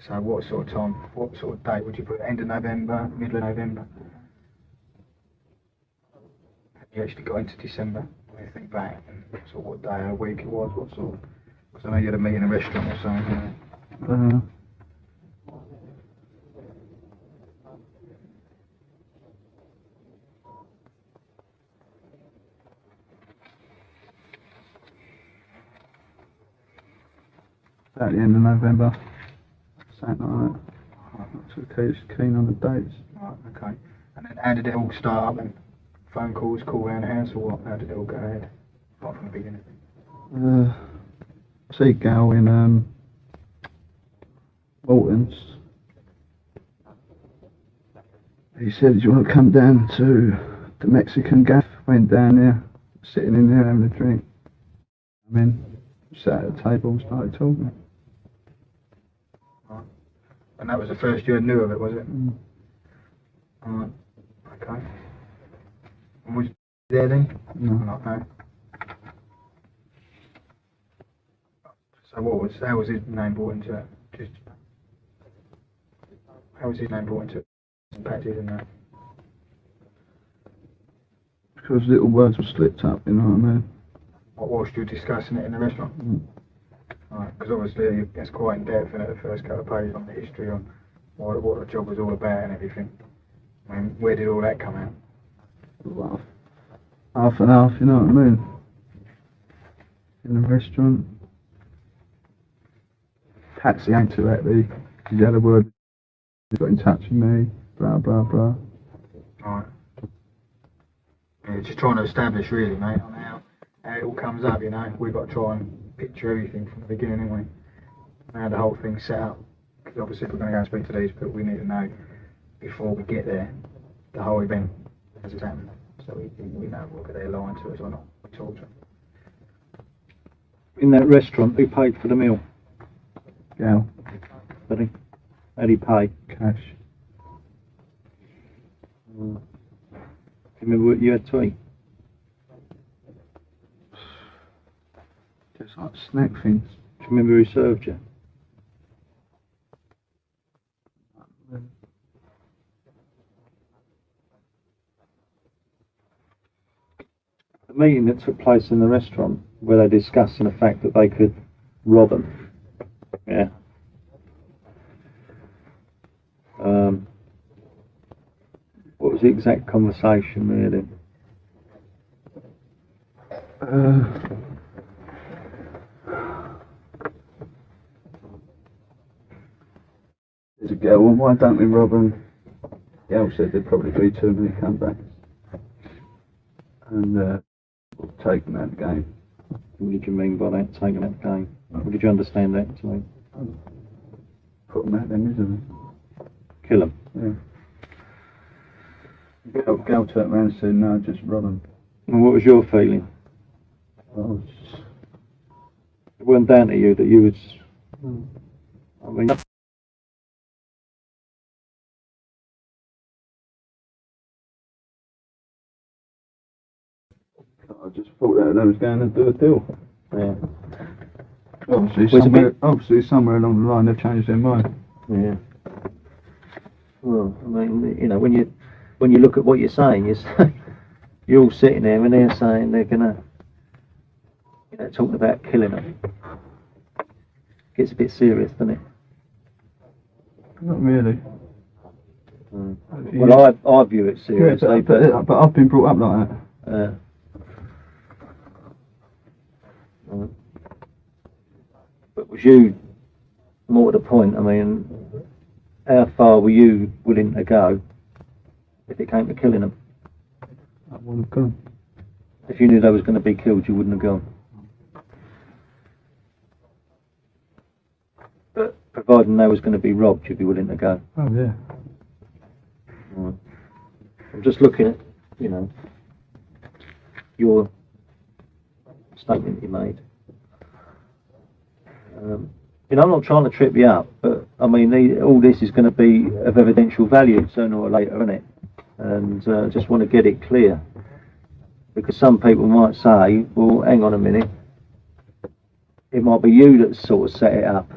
So what sort of time, what sort of date would you put? End of November, middle of November? Have you actually got into December? When you think back, and sort of what day of the week it was, what sort of, because I know you had a meeting in a restaurant or something. At the end of November. Something like that. Not too keen on the dates. Right, okay. And then how did it all start up then? Phone calls, call round the house, or what? How did it all go ahead? Right from the beginning. See Gal in Walton's. He said, do you want to come down to the Mexican gaff? Went down there, sitting in there having a drink. I mean, sat at the table and started talking. Right. And that was the first you knew of it, was it? Right. Okay. And was he there then? No. Not, no. So how was his name brought into it? Just, how was his name brought into it? Impacted in that? Because little words were slipped up, you know what I mean? What, whilst you were discussing it in the restaurant? Right, because obviously it's quite in depth in it, the first couple of pages on the history on what the job was all about and everything. I mean, where did all that come out? Well, half and half, you know what I mean? In the restaurant. Patsy ain't too happy. She had a word. She got in touch with me. Blah blah blah. Right. Yeah, just trying to establish really, mate, on how it all comes up, you know. We've got to try and picture everything from the beginning, haven't we? How the whole thing's set up. Because obviously if we're going to go and speak to these people, we need to know before we get there the whole event as it's happened. So we know whether they're lying to us or not. We talk to them. In that restaurant, who paid for the meal? Gal. How'd he pay? Cash. Do you remember what you had to eat? Just like snack things. Do you remember who served you? The meeting that took place in the restaurant, where they discussing the fact that they could rob them. Yeah. What was the exact conversation, really? There's a girl, well, why don't we rob them? Gal said there'd probably be too many comebacks. And we'll take them out of the game. What did you mean by that, taking that game? What did you understand that to mean? Put them out their misery. Kill them? Yeah. Gal turned around and said, no, just rob them. And what was your feeling? Well, It wasn't down to you that you was... I mean... I just thought that they was going to do a deal. Yeah. Obviously somewhere along the line they've changed their mind. Yeah. Well, I mean, you know, when you look at what you're saying, you're all sitting there and they're saying they're gonna, you know, talking about killing them. Gets a bit serious, doesn't it? Not really. Well, I view it seriously, but I've been brought up like that. But was you, more to the point, I mean, how far were you willing to go if it came to killing them? I wouldn't have gone. If you knew they was going to be killed, you wouldn't have gone. But providing they was going to be robbed, you'd be willing to go. Oh yeah. Right. I'm just looking at, you know, your statement you made. You know, I'm not trying to trip you up, but I mean, all this is going to be of evidential value sooner or later, isn't it? And I just want to get it clear. Because some people might say, well, hang on a minute, it might be you that sort of set it up.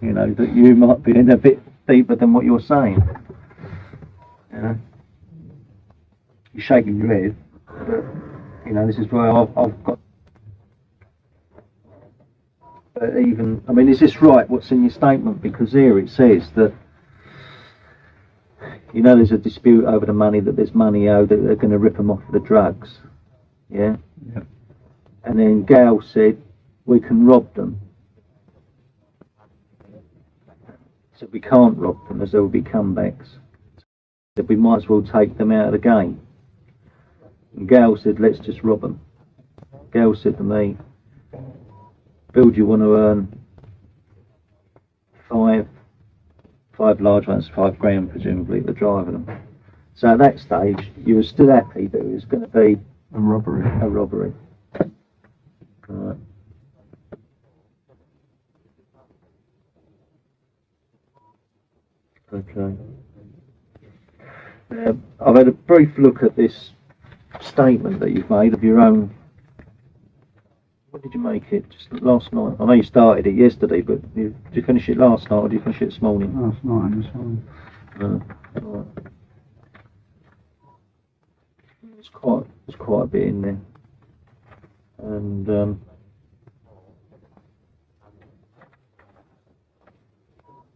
You know, that you might be in a bit deeper than what you're saying. You know? You're shaking your head, but, you know, this is where I've got... But even, I mean, is this right, what's in your statement? Because here it says that, you know, there's a dispute over the money, that there's money owed, that they're going to rip them off for the drugs. Yeah? Yeah. And then Gal said, we can rob them. So we can't rob them, as there will be comebacks. So we might as well take them out of the game. And Gal said, let's just rob them. Gal said to me, Bill, do you want to earn five large ones, £5,000 presumably, for driving them? So at that stage, you were still happy that it was going to be A robbery. a robbery. Right. Okay. I've had a brief look at this statement that you've made of your own. When did you make it? Just last night? I know you started it yesterday, but did you finish it last night or did you finish it this morning? Last night and this morning. Right. There's quite a bit in there. And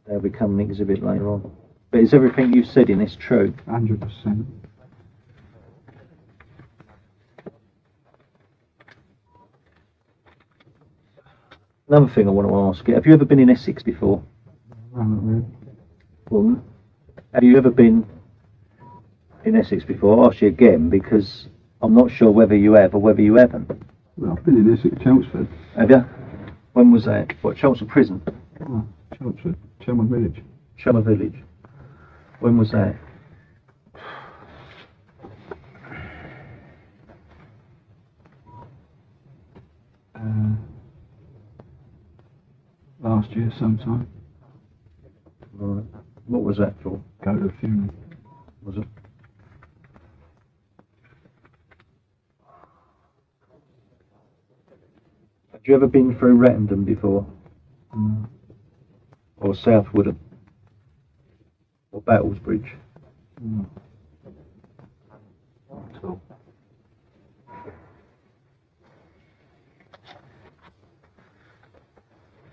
they'll become an exhibit later on. But is everything you've said in this true? 100%. Another thing I want to ask you, have you ever been in Essex before? I haven't really. Well, have you ever been in Essex before? I'll ask you again because I'm not sure whether you have or whether you haven't. Well, I've been in Essex, Chelmsford. Have you? When was that? What, Chelmsford Prison? Oh, Chelmsford. Chelmsford Village. Chelmsford Village. When was that? Last year sometime. Right. What was that for? Go to a funeral. Was it? Have you ever been through Rattendon before? No. Or South Woodham? Or Battlesbridge? No. Not at all.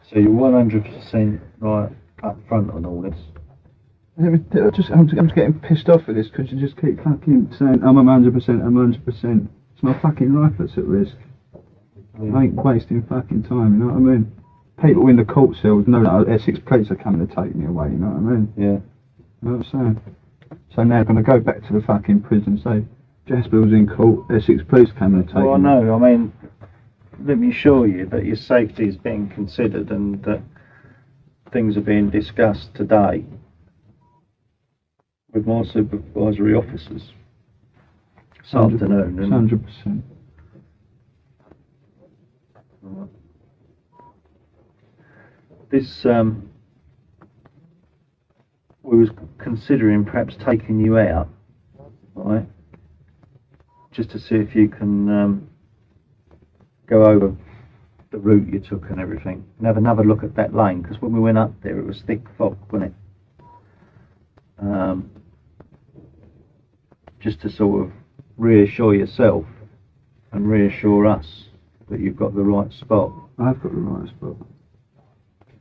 So you're 100% right up front on all this. I'm just getting pissed off with this because you just keep fucking saying I'm 100%, I'm 100%. It's my fucking life that's at risk. Yeah. I ain't wasting fucking time, you know what I mean? People in the court cells know that Essex police are coming to take me away, you know what I mean? Yeah. You know what I'm saying? So now I'm going to go back to the fucking prison and say, Jasper was in court, Essex police coming to take Well, I me. know, I mean, let me assure you that your safety is being considered and that things are being discussed today with my supervisory officers this afternoon. And 100%. this, we was considering perhaps taking you out, right, just to see if you can go over the route you took and everything, and have another look at that lane, because when we went up there it was thick fog, wasn't it? Just to sort of reassure yourself and reassure us that you've got the right spot. I've got the right spot.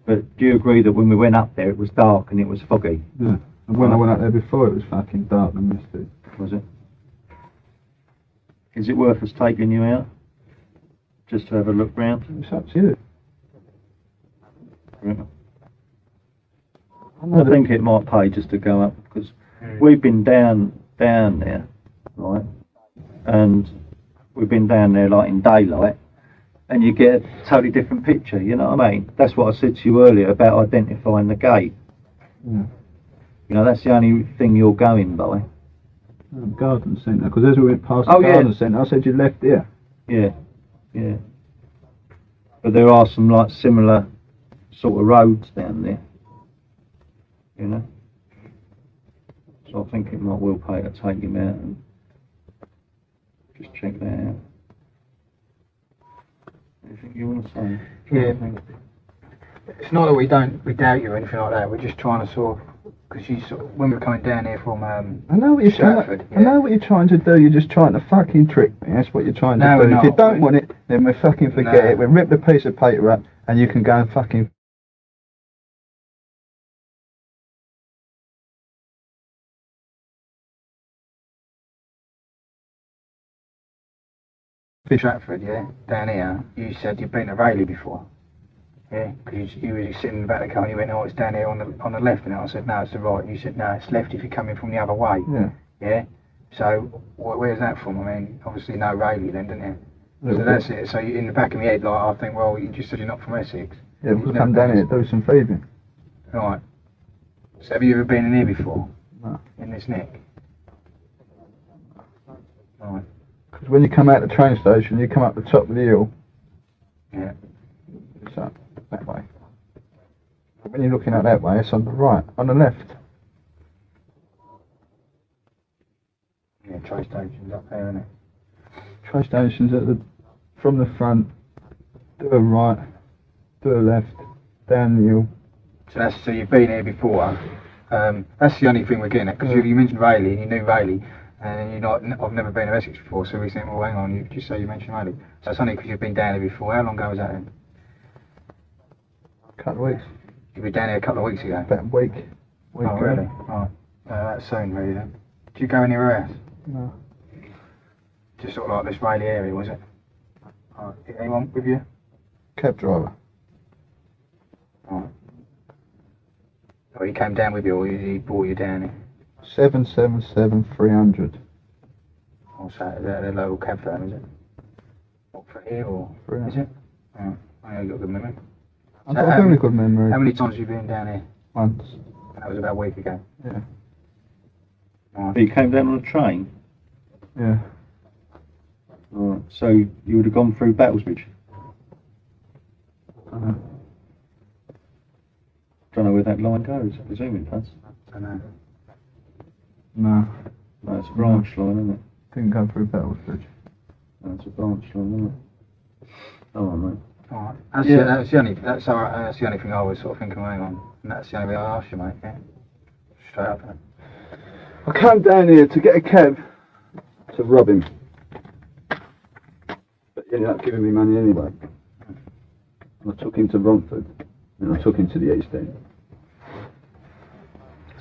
But do you agree that when we went up there it was dark and it was foggy? Yeah. And when I went out there before it was fucking dark and misty. Was it? Is it worth us taking you out? just to have a look round. It's up to you. Yeah. I think it might pay just to go up because we've been down there, right? And we've been down there like in daylight, and you get a totally different picture. You know what I mean? That's what I said to you earlier about identifying the gate. Yeah. You know, that's the only thing you're going by. Garden centre, because as we went past the Oh, yeah. garden centre, I said you left here. Yeah, yeah. But there are some like similar sort of roads down there. You know. So I think it might well pay to take him out and just check that out. Anything you want to say? Yeah. It's not that we doubt you or anything like that. We're just trying to sort of, because you sort of, when we were coming down here from I know what you're Stratford, I know what you're trying to do. You're just trying to fucking trick me. That's what you're trying to No, do. we're If you not. don't want it, then we fucking forget No. it. We rip the piece of paper up, and you can go and fucking. Stratford, yeah, down here. You said you've been to Rayleigh before. Yeah, because you were sitting in the back of the car and you went, oh, it's down here on the left, and I said, no, it's the right. And you said, no, it's left if you're coming from the other way. Yeah. Yeah. So where's that from? I mean, obviously no Rayleigh then, didn't you? Little So that's it. So you, in the back of my head, like I think, well, you just said you're not from Essex. Yeah, You've we'll never come down been. here, do some feeding. Right. So have you ever been in here before? No. In this neck? Right. Because when you come out the train station, you come up the top of the hill. Yeah. It's up that way. But when you're looking out that way, it's on the right, on the left. Yeah, train station's up there, isn't it? Train station's at the from the front. Do a right, do a left, down the hill. So you've been here before. That's the only thing we're getting at, because you mentioned Rayleigh and you knew Rayleigh, and you're not. I've never been to Essex before, so we think, well, hang on, you just say you mentioned Rayleigh. So it's only because you've been down here before. How long ago was that then? Couple of weeks, You were down here a couple of weeks ago. about a week. Week Oh, ago. really? Oh, that's soon, really. Then. Did you go anywhere else? No. Just sort of like this Rayleigh area, was it? Oh, anyone with you? Cab driver. Oh. Or he came down with you, or he brought you down here? 777-300. Oh, so is that a local cab firm, is it? What, for here, or Yeah. is it? Oh, I know you've got a good memory. I've So got a very good memory. How many times have you been down here? Once. That was about a week ago. Yeah. Right. But you came down on a train. Yeah. Right. So you would have gone through Battlesbridge. Don't know where that line goes. I presume it does. I don't know. No. No, it's a branch line, isn't it? Didn't go through Battlesbridge. No, it's a branch line, isn't it? Oh, mate. Alright. That's, Yeah. that's the only. That's alright. That's the only thing I was sort of thinking. Hang on. And that's the only thing I asked you, mate. Yeah. Straight up. Then. I came down here to get a cab to rob him. But he ended up giving me money anyway. And I took him to Romford. And I took him to the East End.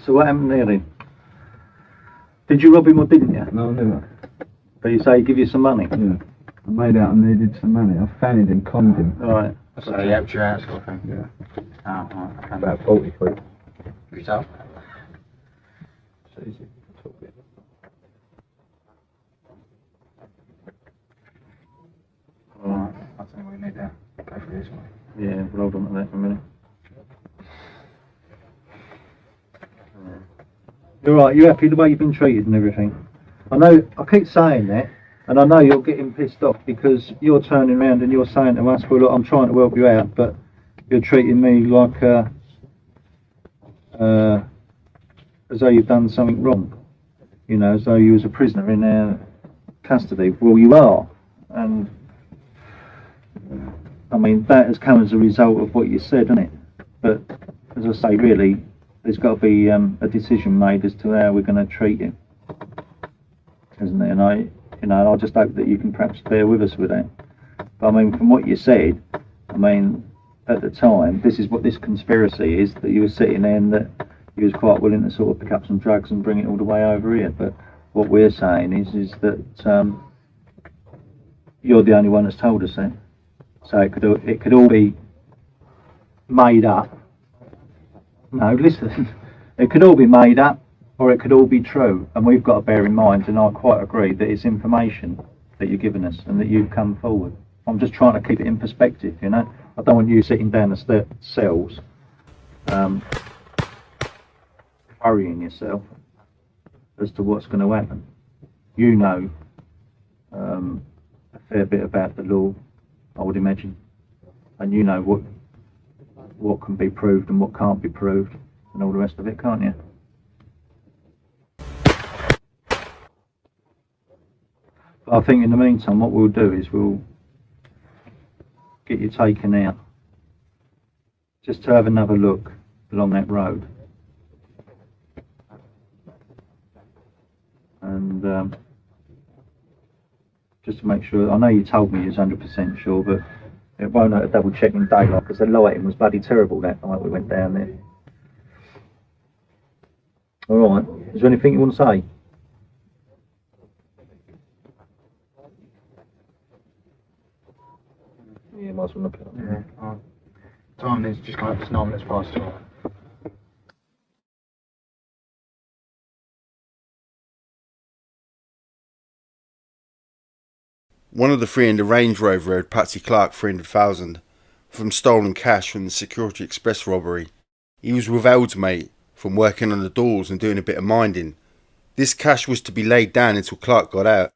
So what happened there then? Did you rob him or didn't you? No, never. But you say he give you some money? Yeah. I made out I needed some money. I fannied him, conned him. Right. So he helped you out, sort of thing. Yeah. Oh, right. Okay. About 40 quid. Result. It's easy. Talk it. Alright. I think we need to go through this one. Yeah, we'll hold on to that for a minute. You're right, you happy the way you've been treated and everything? I know, I keep saying that, and I know you're getting pissed off because you're turning around and you're saying to us, well look, I'm trying to help you out, but you're treating me like, as though you've done something wrong. You know, as though you was a prisoner in our custody. Well, you are, and I mean, that has come as a result of what you said, hasn't it? But, as I say, really, there's got to be a decision made as to how we're going to treat you, isn't there? And I just hope that you can perhaps bear with us with that. But I mean, from what you said, I mean, at the time, this is what this conspiracy is, that you were sitting there and that you was quite willing to sort of pick up some drugs and bring it all the way over here. But what we're saying is that you're the only one that's told us that. So it could all be made up. No, listen, it could all be made up, or it could all be true, and we've got to bear in mind, and I quite agree, that it's information that you're giving us and that you've come forward. I'm just trying to keep it in perspective, you know. I don't want you sitting down the cells, worrying yourself as to what's going to happen. You know a fair bit about the law, I would imagine, and you know what can be proved and what can't be proved, and all the rest of it, can't you? But I think in the meantime, what we'll do is we'll get you taken out, just to have another look along that road, and just to make sure. I know you told me you was 100% sure, but it won't hurt a double check in daylight, because the lighting was bloody terrible that night we went down there. Alright, is there anything you want to say? Yeah, might as well not put it on. Yeah. Time is just going up to 9 minutes past 12. One of the three in the Range Rover owed Patsy Clark 300,000 from stolen cash from the Security Express robbery. He was with Eld's mate from working on the doors and doing a bit of minding. This cash was to be laid down until Clark got out.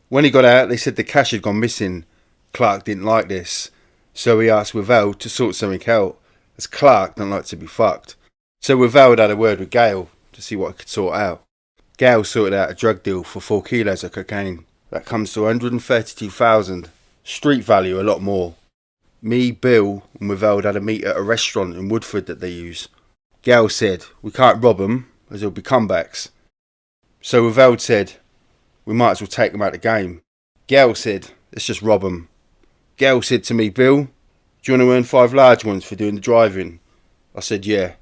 When he got out, they said the cash had gone missing. Clark didn't like this, so he asked Witheld to sort something out, as Clark don't like to be fucked. So Witheld had a word with Gale to see what he could sort out. Gale sorted out a drug deal for 4 kilos of cocaine. That comes to 132,000. Street value a lot more. Me, Bill and Witheld had a meet at a restaurant in Woodford that they use. Gale said, we can't rob them as there'll be comebacks. So Witheld said, we might as well take them out of the game. Gale said, let's just rob them. Gale said to me, Bill, do you want to earn 5 large ones for doing the driving? I said, yeah.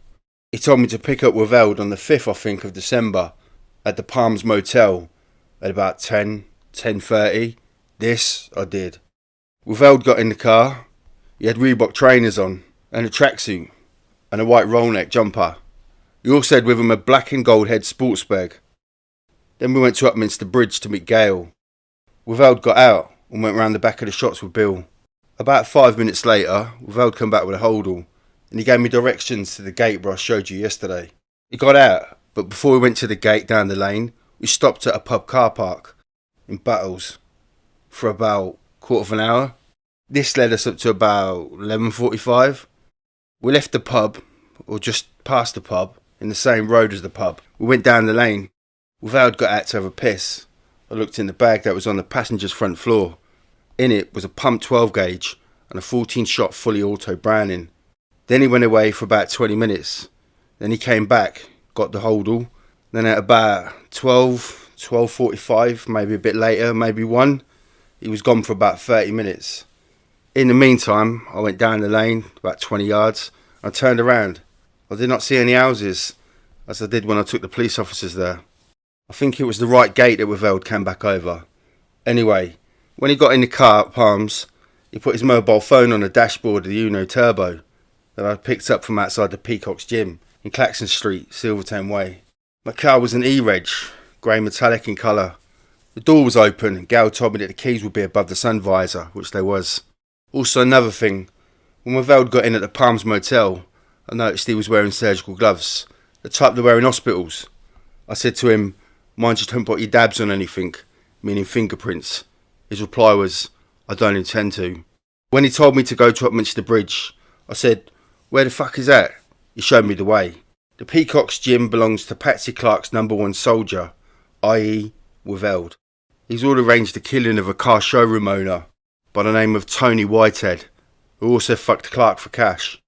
He told me to pick up Witheld on the 5th, I think, of December at the Palms Motel at about 10:30. This I did. Witheld got in the car. He had Reebok trainers on and a tracksuit and a white roll neck jumper. He also had with him a black and gold head sports bag. Then we went to Upminster Bridge to meet Gale. Witheld got out and went round the back of the shops with Bill. About 5 minutes later, Witheld come back with a holdall and he gave me directions to the gate where I showed you yesterday. He got out, but before we went to the gate down the lane, we stopped at a pub car park in Battles for about quarter of an hour. This led us up to about 11:45. We left the pub, or just past the pub, in the same road as the pub. We went down the lane. Witheld got out to have a piss. I looked in the bag that was on the passenger's front floor. In it was a pump 12 gauge and a 14-shot fully auto Browning. Then he went away for about 20 minutes. Then he came back, got the holdall. Then at about 12:45, maybe a bit later, maybe 1, he was gone for about 30 minutes. In the meantime, I went down the lane about 20 yards and turned around. I did not see any houses, as I did when I took the police officers there. I think it was the right gate that Witheld came back over. Anyway, when he got in the car at Palms, he put his mobile phone on the dashboard of the Uno Turbo that I'd picked up from outside the Peacock's gym in Claxon Street, Silvertown Way. My car was an E-Reg, grey metallic in colour. The door was open and Gale told me that the keys would be above the sun visor, which they was. Also another thing, when Witheld got in at the Palms Motel, I noticed he was wearing surgical gloves, the type they wear in hospitals. I said to him, mind you don't put your dabs on anything, meaning fingerprints. His reply was, I don't intend to. When he told me to go to Upminster Bridge, I said, where the fuck is that? He showed me the way. The Peacock's gym belongs to Patsy Clark's #1 soldier, i.e. Witheld. He's all arranged the killing of a car showroom owner by the name of Tony Whitehead, who also fucked Clark for cash.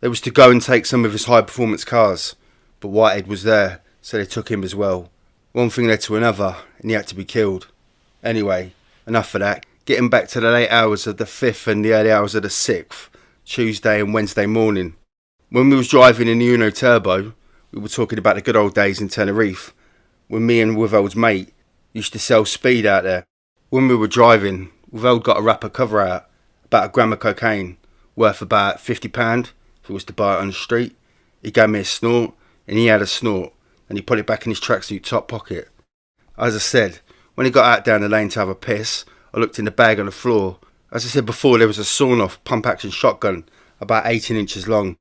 They was to go and take some of his high performance cars, but Whitehead was there, so they took him as well. One thing led to another, and he had to be killed. Anyway, enough of that. Getting back to the late hours of the 5th and the early hours of the 6th, Tuesday and Wednesday morning. When we was driving in the Uno Turbo, we were talking about the good old days in Tenerife, when me and Witheld's mate used to sell speed out there. When we were driving, Witheld got a wrapper cover out about a gram of cocaine, worth about £50 if he was to buy it on the street. He gave me a snort, and he had a snort, and he put it back in his tracksuit top pocket. As I said, when he got out down the lane to have a piss, I looked in the bag on the floor. As I said before, there was a sawn-off pump-action shotgun, about 18 inches long.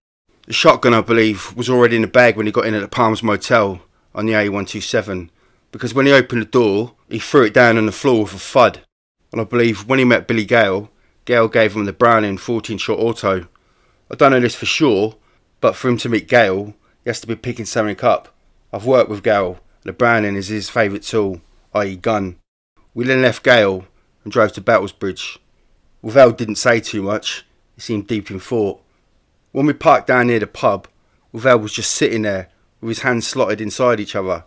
The shotgun, I believe, was already in the bag when he got in at the Palms Motel on the A127, because when he opened the door, he threw it down on the floor with a thud. And I believe when he met Billy Gale, Gale gave him the Browning 14-shot auto. I don't know this for sure, but for him to meet Gale, he has to be picking something up. I've worked with Gale, and the Browning is his favourite tool, i.e. gun. We then left Gale and drove to Battlesbridge. Wavell didn't say too much, he seemed deep in thought. When we parked down near the pub, Wavell was just sitting there with his hands slotted inside each other.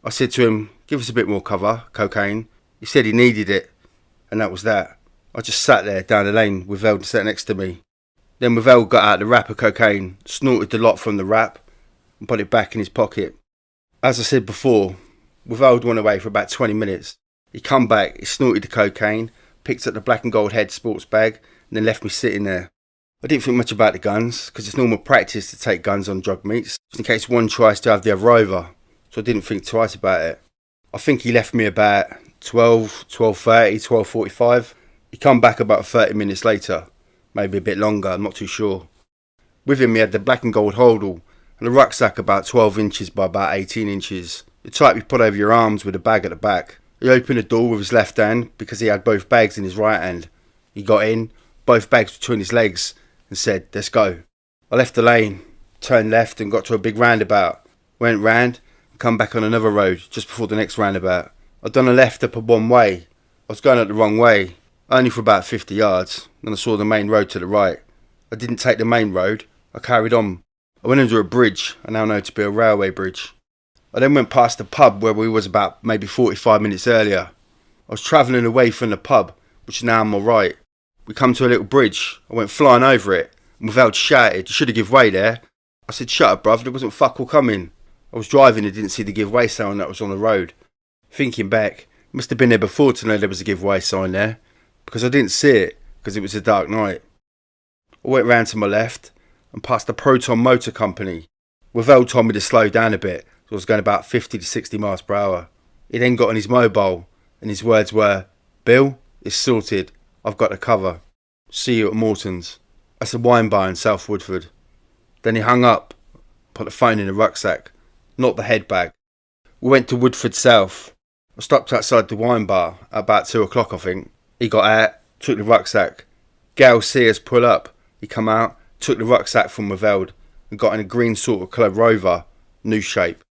I said to him, "Give us a bit more cover, cocaine." He said he needed it, and that was that. I just sat there down the lane with Wavell sat next to me. Then Wavell got out the wrap of cocaine, snorted the lot from the wrap, and put it back in his pocket. As I said before, Wavell went away for about 20 minutes. He come back, he snorted the cocaine, picked up the black and gold head sports bag, and then left me sitting there. I didn't think much about the guns, because it's normal practice to take guns on drug meets, just in case one tries to have the other over, so I didn't think twice about it. I think he left me about 12, 12:30, 12:45. He come back about 30 minutes later, maybe a bit longer, I'm not too sure. With him he had the black and gold holdall, and a rucksack about 12 inches by about 18 inches, the type you put over your arms with a bag at the back. He opened the door with his left hand, because he had both bags in his right hand. He got in, both bags between his legs, and said, "Let's go." I left the lane, turned left and got to a big roundabout, went round and come back on another road just before the next roundabout. I'd done a left up a one way. I was going up the wrong way, only for about 50 yards, then I saw the main road to the right. I didn't take the main road, I carried on. I went under a bridge, I now know to be a railway bridge. I then went past the pub where we was about maybe 45 minutes earlier. I was travelling away from the pub, which is now on my right. We come to a little bridge. I went flying over it, and Wavell shouted, "You should have give way there." I said, "Shut up, bruv, there wasn't fuck all coming." I was driving and didn't see the give way sign that was on the road. Thinking back, I must have been there before to know there was a give way sign there, because I didn't see it, because it was a dark night. I went round to my left, and past the Proton Motor Company. Wavell told me to slow down a bit, so I was going about 50 to 60 miles per hour. He then got on his mobile, and his words were, "Bill, it's sorted. I've got the cover. See you at Morton's." That's a wine bar in South Woodford. Then he hung up, put the phone in the rucksack, not the head bag. We went to Woodford South. I stopped outside the wine bar at about 2 o'clock, I think. He got out, took the rucksack. Gale see us pull up. He come out, took the rucksack from Wavell and got in a green sort of coloured Rover, new shape.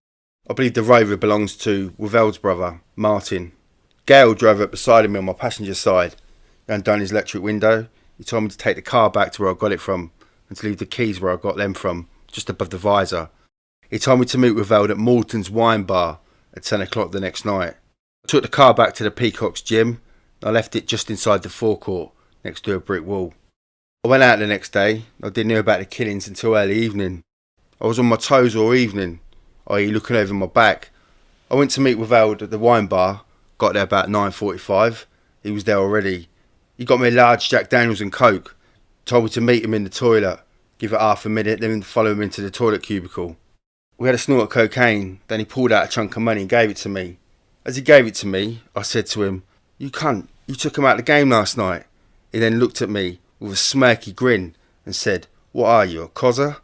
I believe the Rover belongs to Wavell's brother, Martin. Gale drove up beside me on my passenger side, and down his electric window. He told me to take the car back to where I got it from, and to leave the keys where I got them from, just above the visor. He told me to meet Wavell at Morton's wine bar at 10 o'clock the next night. I took the car back to the Peacock's gym, and I left it just inside the forecourt, next to a brick wall. I went out the next day. I didn't hear about the killings until early evening. I was on my toes all evening, i.e. looking over my back. I went to meet Wavell at the wine bar, got there about 9:45. He was there already. He got me a large Jack Daniels and Coke, told me to meet him in the toilet, give it half a minute, then follow him into the toilet cubicle. We had a snort of cocaine, then he pulled out a chunk of money and gave it to me. As he gave it to me, I said to him, "You cunt, you took him out of the game last night." He then looked at me with a smirky grin and said, "What are you, a cozzer?"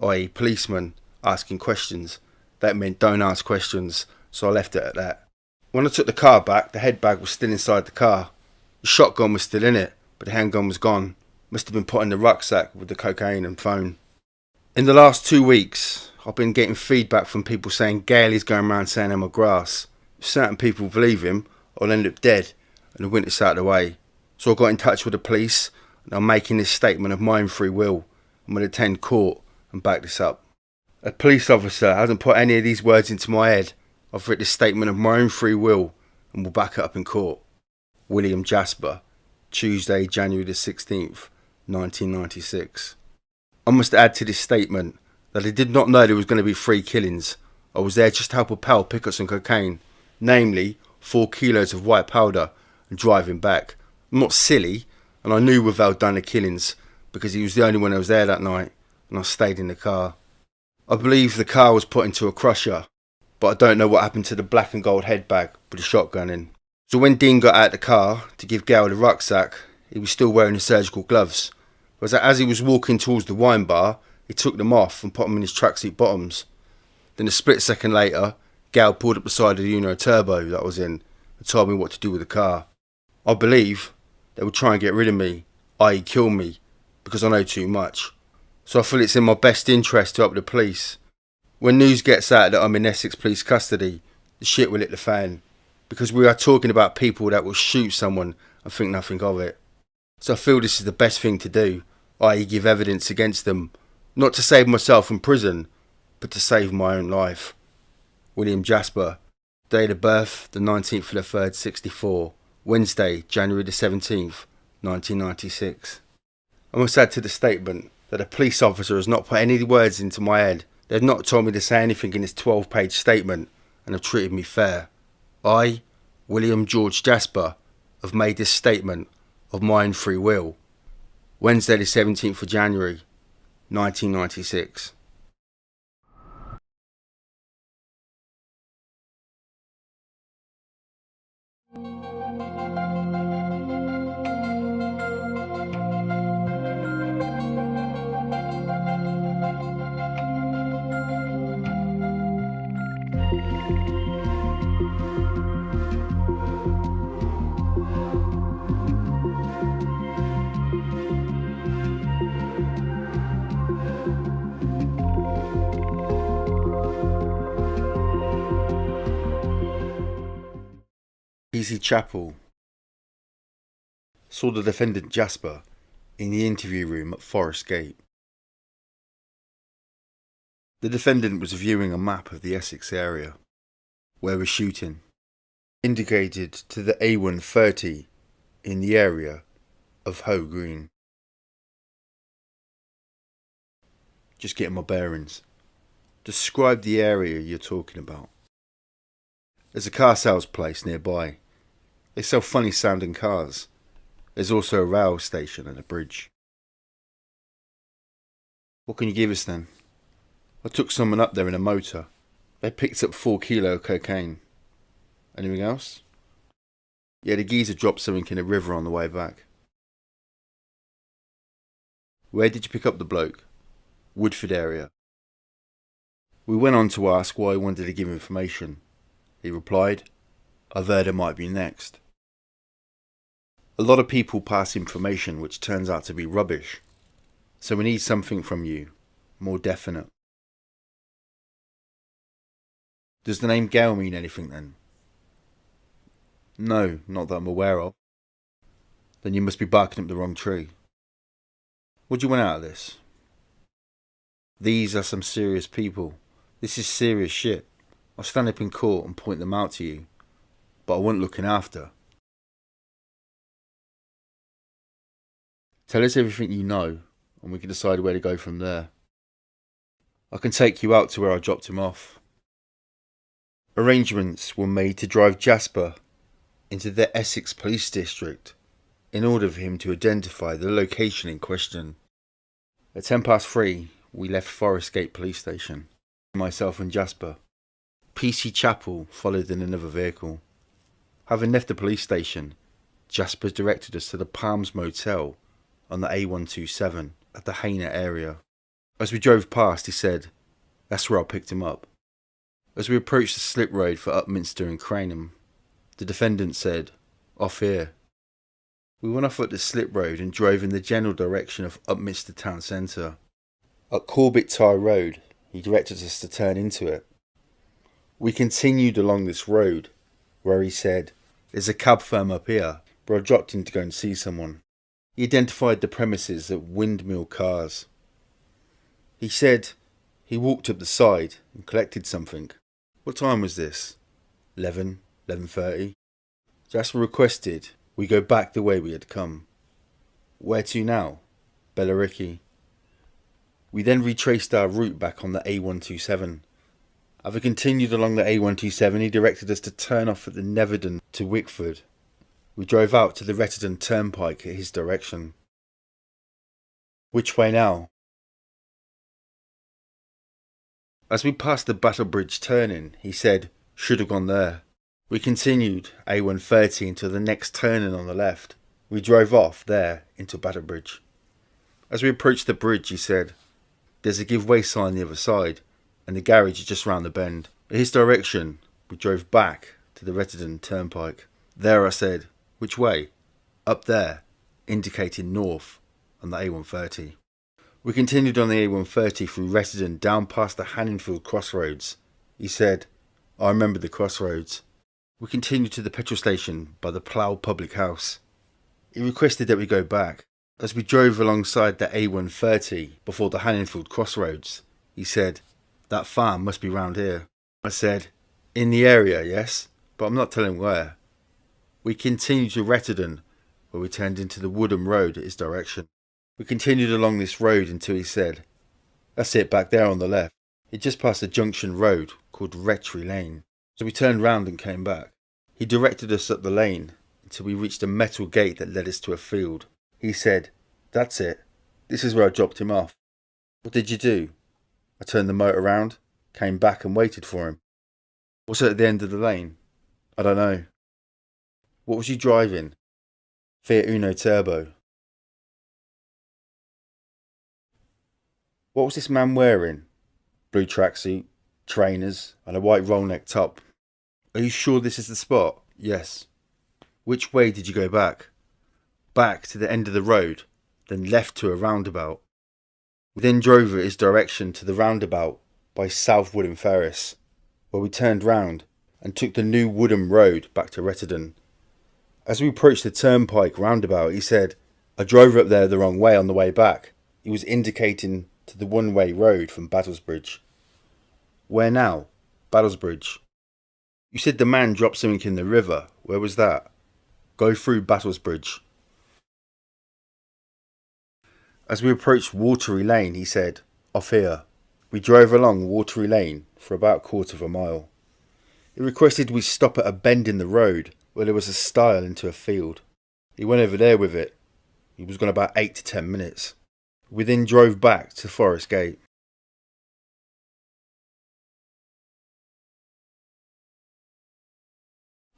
i.e. policeman, asking questions. That meant don't ask questions, so I left it at that. When I took the car back, the head bag was still inside the car. The shotgun was still in it, but the handgun was gone. Must have been put in the rucksack with the cocaine and phone. In the last 2 weeks, I've been getting feedback from people saying Gale is going around saying I'm a grass. If certain people believe him, I'll end up dead, and the winter's out of the way. So I got in touch with the police, and I'm making this statement of my own free will. I'm going to attend court and back this up. A police officer hasn't put any of these words into my head. I've written this statement of my own free will, and will back it up in court. William Jasper, Tuesday, January the 16th, 1996. I must add to this statement that I did not know there was going to be 3 killings. I was there just to help a pal pick up some cocaine, namely 4 kilos of white powder, and drive him back. I'm not silly, and I knew Wavell done the killings because he was the only one that was there that night, and I stayed in the car. I believe the car was put into a crusher, but I don't know what happened to the black and gold head bag with the shotgun in. So when Dean got out of the car to give Gail the rucksack, he was still wearing his surgical gloves. But as he was walking towards the wine bar, he took them off and put them in his tracksuit bottoms. Then a split second later, Gail pulled up beside the Uno Turbo that I was in and told me what to do with the car. I believe they would try and get rid of me, i.e. kill me, because I know too much. So I feel it's in my best interest to help the police. When news gets out that I'm in Essex police custody, the shit will hit the fan. Because we are talking about people that will shoot someone and think nothing of it. So I feel this is the best thing to do, i.e. give evidence against them. Not to save myself from prison, but to save my own life. William Jasper. Date of birth, the 19th of the 3rd, 64. Wednesday, January the 17th, 1996. I must add to the statement that a police officer has not put any words into my head. They've not told me to say anything in this 12-page statement and have treated me fair. I, William George Jasper, have made this statement of my own free will. Wednesday the 17th of January, 1996. Easy Chapel. Saw the defendant Jasper in the interview room at Forest Gate. The defendant was viewing a map of the Essex area where we're shooting, indicated to the A130 in the area of Hoe Green. Just getting my bearings. Describe the area you're talking about. There's a car sales place nearby. They sell funny sounding cars. There's also a rail station and a bridge. What can you give us then? I took someone up there in a motor. They picked up 4 kilo of cocaine. Anything else? Yeah, the geezer dropped something in a river on the way back. Where did you pick up the bloke? Woodford area. We went on to ask why he wanted to give information. He replied, I've heard I might be next. A lot of people pass information which turns out to be rubbish. So we need something from you, more definite. Does the name Gail mean anything then? No, not that I'm aware of. Then you must be barking up the wrong tree. What do you want out of this? These are some serious people. This is serious shit. I'll stand up in court and point them out to you. But I want looking after. Tell us everything you know, and we can decide where to go from there. I can take you out to where I dropped him off. Arrangements were made to drive Jasper into the Essex Police District in order for him to identify the location in question. At 3:10, we left Forest Gate Police Station, myself and Jasper. PC Chapel followed in another vehicle. Having left the police station, Jasper directed us to the Palms Motel on the A127 at the Hainer area. As we drove past, he said, that's where I picked him up. As we approached the slip road for Upminster and Cranham, the defendant said, off here. We went off at the slip road and drove in the general direction of Upminster town centre. At Corbett Tye Road, he directed us to turn into it. We continued along this road, where he said, there's a cab firm up here, but I dropped in to go and see someone. He identified the premises at Windmill Cars. He said he walked up the side and collected something. What time was this? 11:30. Jasper requested we go back the way we had come. Where to now? Bellaricky. We then retraced our route back on the A127. Having continued along the A127, he directed us to turn off at the Netherden to Wickford. We drove out to the Rettendon Turnpike at his direction. Which way now? As we passed the Battle Bridge turning, he said, should have gone there. We continued A130 until the next turning on the left. We drove off there into Battle Bridge. As we approached the bridge, he said, there's a give way sign the other side, and the garage is just round the bend. At his direction, we drove back to the Rettendon Turnpike. There I said, which way? Up there, indicating north on the A130. We continued on the A130 through Rettendon down past the Hanningfield crossroads. He said, I remember the crossroads. We continued to the petrol station by the Plough Public House. He requested that we go back. As we drove alongside the A130 before the Hanningfield crossroads, he said, that farm must be round here. I said, in the area, yes, but I'm not telling where. We continued to Rettendon, where we turned into the Woodham Road at his direction. We continued along this road until he said, that's it back there on the left. He just passed a junction road called Rectory Lane. So we turned round and came back. He directed us up the lane until we reached a metal gate that led us to a field. He said, that's it. This is where I dropped him off. What did you do? I turned the motor around, came back and waited for him. What's at the end of the lane? I don't know. What was you driving? Fiat Uno Turbo. What was this man wearing? Blue tracksuit, trainers and a white roll neck top. Are you sure this is the spot? Yes. Which way did you go back? Back to the end of the road, then left to a roundabout. We then drove at his direction to the roundabout by South Woodham Ferris, where we turned round and took the new Woodham Road back to Rettendon. As we approached the turnpike roundabout, he said, I drove up there the wrong way on the way back. He was indicating to the one-way road from Battlesbridge. Where now? Battlesbridge. You said the man dropped something in the river. Where was that? Go through Battlesbridge. As we approached Watery Lane, he said, off here. We drove along Watery Lane for about a quarter of a mile. He requested we stop at a bend in the road where there was a stile into a field. He went over there with it. He was gone about 8 to 10 minutes. We then drove back to Forest Gate.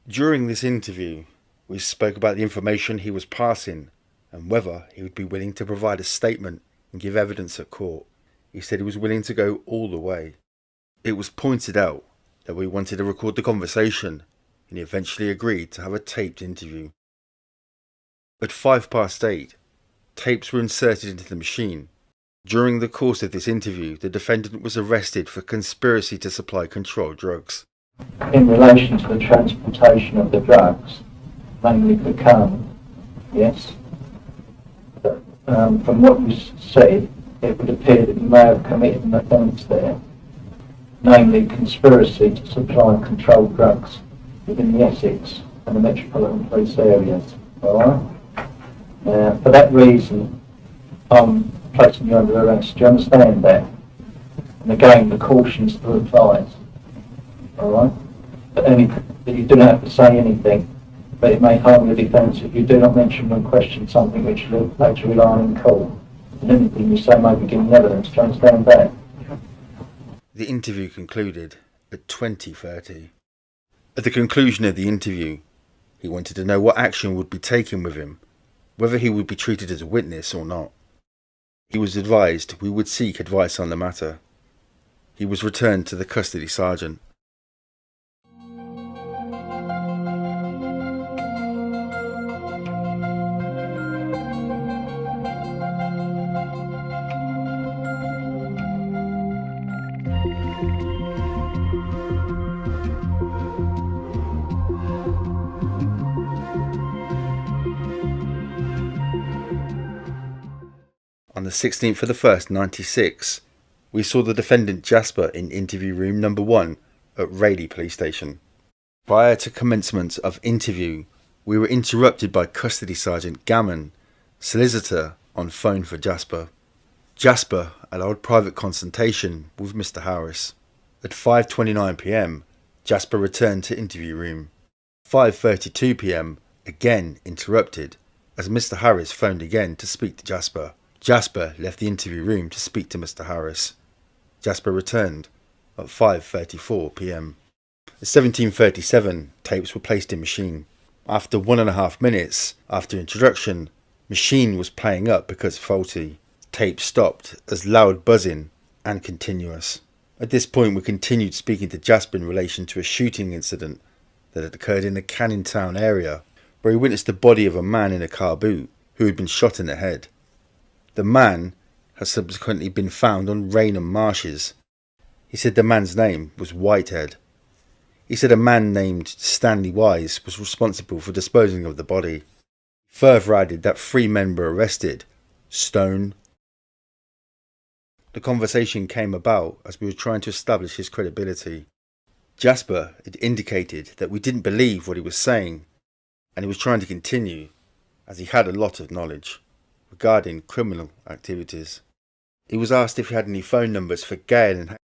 During this interview, we spoke about the information he was passing and whether he would be willing to provide a statement and give evidence at court. He said he was willing to go all the way. It was pointed out that we wanted to record the conversation, and he eventually agreed to have a taped interview. At 8:05, tapes were inserted into the machine. During the course of this interview, the defendant was arrested for conspiracy to supply controlled drugs. In relation to the transportation of the drugs, mainly cocaine, yes, from what you said, it would appear that you may have committed an offence there, namely conspiracy to supply controlled drugs within the Essex and the metropolitan police areas. Alright? For that reason, I'm placing you under arrest. Do you understand that? And again, the caution's to advise. Alright? But you do not have to say anything, but it may harm your defence if you do not mention or question something which you later rely on in court. And anything you say may be given evidence. Do you understand that? The interview concluded at 20:30. At the conclusion of the interview, he wanted to know what action would be taken with him, whether he would be treated as a witness or not. He was advised we would seek advice on the matter. He was returned to the custody sergeant. On the 16th of the 1st, 96, we saw the defendant Jasper in interview room number 1 at Raleigh Police Station. Prior to commencement of interview, we were interrupted by Custody Sergeant Gammon, solicitor, on phone for Jasper. Jasper allowed private consultation with Mr. Harris. At 5:29 p.m, Jasper returned to interview room. 5:32 p.m, again interrupted as Mr. Harris phoned again to speak to Jasper. Jasper left the interview room to speak to Mr. Harris. Jasper returned at 5:34 p.m. At 17:37, tapes were placed in machine. After 1.5 minutes after introduction, machine was playing up because faulty. Tape stopped as loud buzzing and continuous. At this point, we continued speaking to Jasper in relation to a shooting incident that had occurred in the Canning Town area, where he witnessed the body of a man in a car boot who had been shot in the head. The man has subsequently been found on Raynham Marshes. He said the man's name was Whitehead. He said a man named Stanley Wise was responsible for disposing of the body. He further added that 3 men were arrested. Stone. The conversation came about as we were trying to establish his credibility. Jasper had indicated that we didn't believe what he was saying, and he was trying to continue as he had a lot of knowledge regarding criminal activities. He was asked if he had any phone numbers for Gail and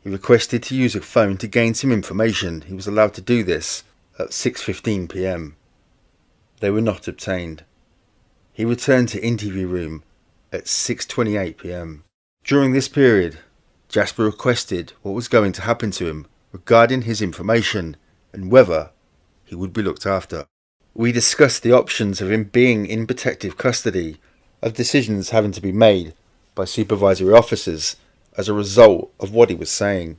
he requested to use a phone to gain some information. He was allowed to do this at 6:15 p.m. They were not obtained. He returned to interview room at 6:28 p.m. During this period, Jasper requested what was going to happen to him regarding his information and whether he would be looked after. We discussed the options of him being in protective custody, of decisions having to be made by supervisory officers as a result of what he was saying.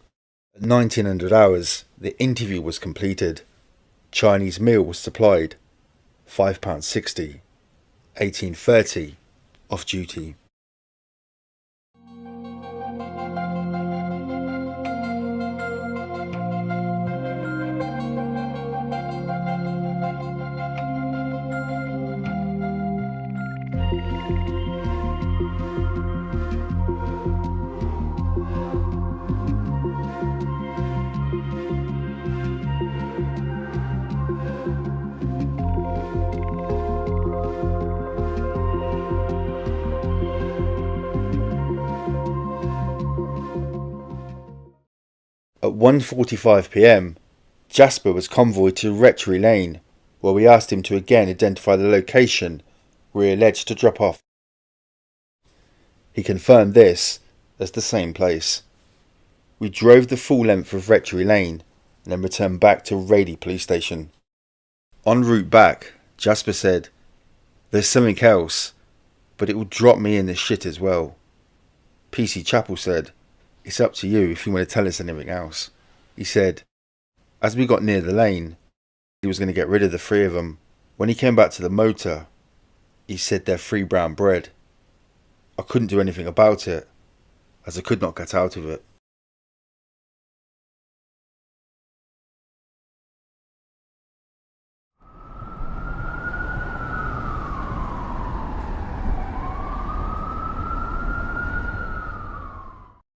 At 1900 hours, the interview was completed. Chinese meal was supplied. £5.60. 18:30. Off duty. At 1:45 p.m, Jasper was convoyed to Rectory Lane, where we asked him to again identify the location where he alleged to drop off. He confirmed this as the same place. We drove the full length of Rectory Lane and then returned back to Raleigh Police Station. En route back, Jasper said, "There's something else, but it will drop me in this shit as well." PC Chapel said, "It's up to you if you want to tell us anything else." He said, as we got near the lane, he was going to get rid of the 3 of them. When he came back to the motor, he said they're free brown bread. I couldn't do anything about it, as I could not get out of it.